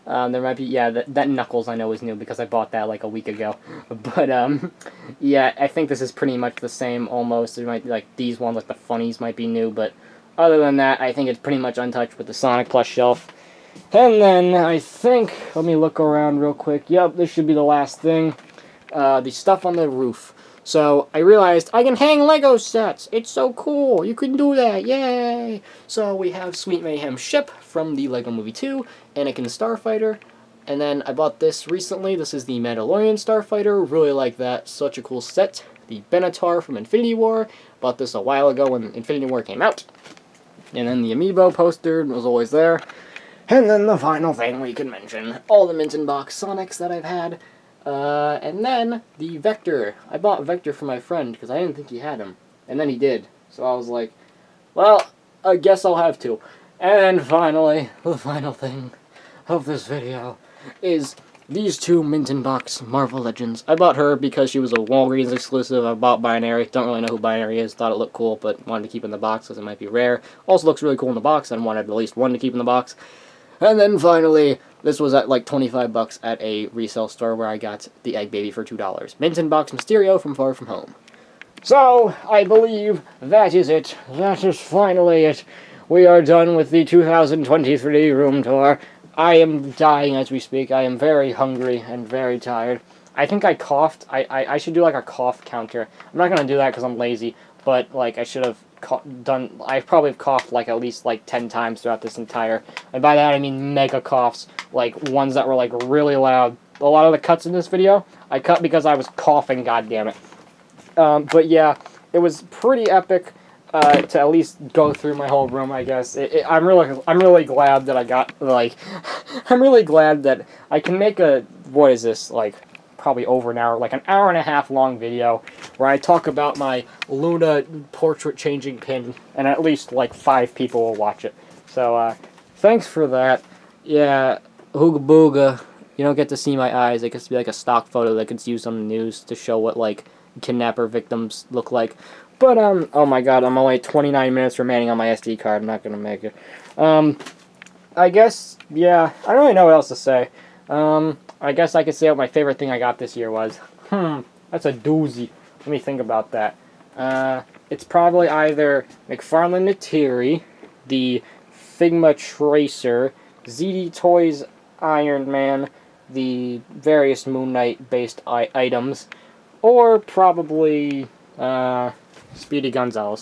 There might be, yeah, that Knuckles I know is new because I bought that like a week ago. But, yeah, I think this is pretty much the same almost. There might be, like, these ones, like the funnies might be new, but other than that, I think it's pretty much untouched with the Sonic Plus shelf. And then, I think, let me look around real quick. Yep, this should be the last thing. The stuff on the roof. So, I realized I can hang Lego sets! It's so cool! You can do that! Yay! So, we have Sweet Mayhem Ship from the Lego Movie 2, Anakin Starfighter, and then I bought this recently. This is the Mandalorian Starfighter. Really like that. Such a cool set. The Benatar from Infinity War. Bought this a while ago when Infinity War came out. And then the Amiibo poster was always there. And then the final thing we can mention. All the Mint in Box Sonics that I've had. And then the Vector. I bought Vector for my friend because I didn't think he had him. And then he did. So I was like, well, I guess I'll have to. And finally, the final thing of this video is these two Mint in Box Marvel Legends. I bought her because she was a Walgreens exclusive. I bought Binary. Don't really know who Binary is. Thought it looked cool, but wanted to keep in the box because it might be rare. Also looks really cool in the box and wanted at least one to keep in the box. And then finally, this was at like 25 bucks at a resale store where I got the Egg Baby for $2. Mint in Box Mysterio from Far From Home. So, I believe that is it. That is finally it. We are done with the 2023 room tour. I am dying as we speak. I am very hungry and very tired. I think I coughed. I should do like a cough counter. I'm not going to do that because I'm lazy, but like I should have I probably have coughed like at least like 10 times throughout this entire, and by that I mean mega coughs, like ones that were like really loud. A lot of the cuts in this video, I cut because I was coughing, goddammit. But yeah, it was pretty epic to at least go through my whole room, I guess. I'm really glad that I got, like, I'm really glad that I can make a, what is this, like, probably over an hour, like an hour and a half long video, where I talk about my Luna portrait changing pin, and at least like 5 people will watch it. So, thanks for that. Yeah, Hooga Booga. You don't get to see my eyes. It gets to be like a stock photo that gets used on the news to show what, like, kidnapper victims look like. But, oh my god, I'm only 29 minutes remaining on my SD card. I'm not gonna make it. I guess, yeah, I don't really know what else to say. I guess I could say what my favorite thing I got this year was. That's a doozy. Let me think about that. It's probably either McFarlane Nateri, the Figma Tracer, ZD Toys Iron Man, the various Moon Knight-based items, or probably Speedy Gonzales.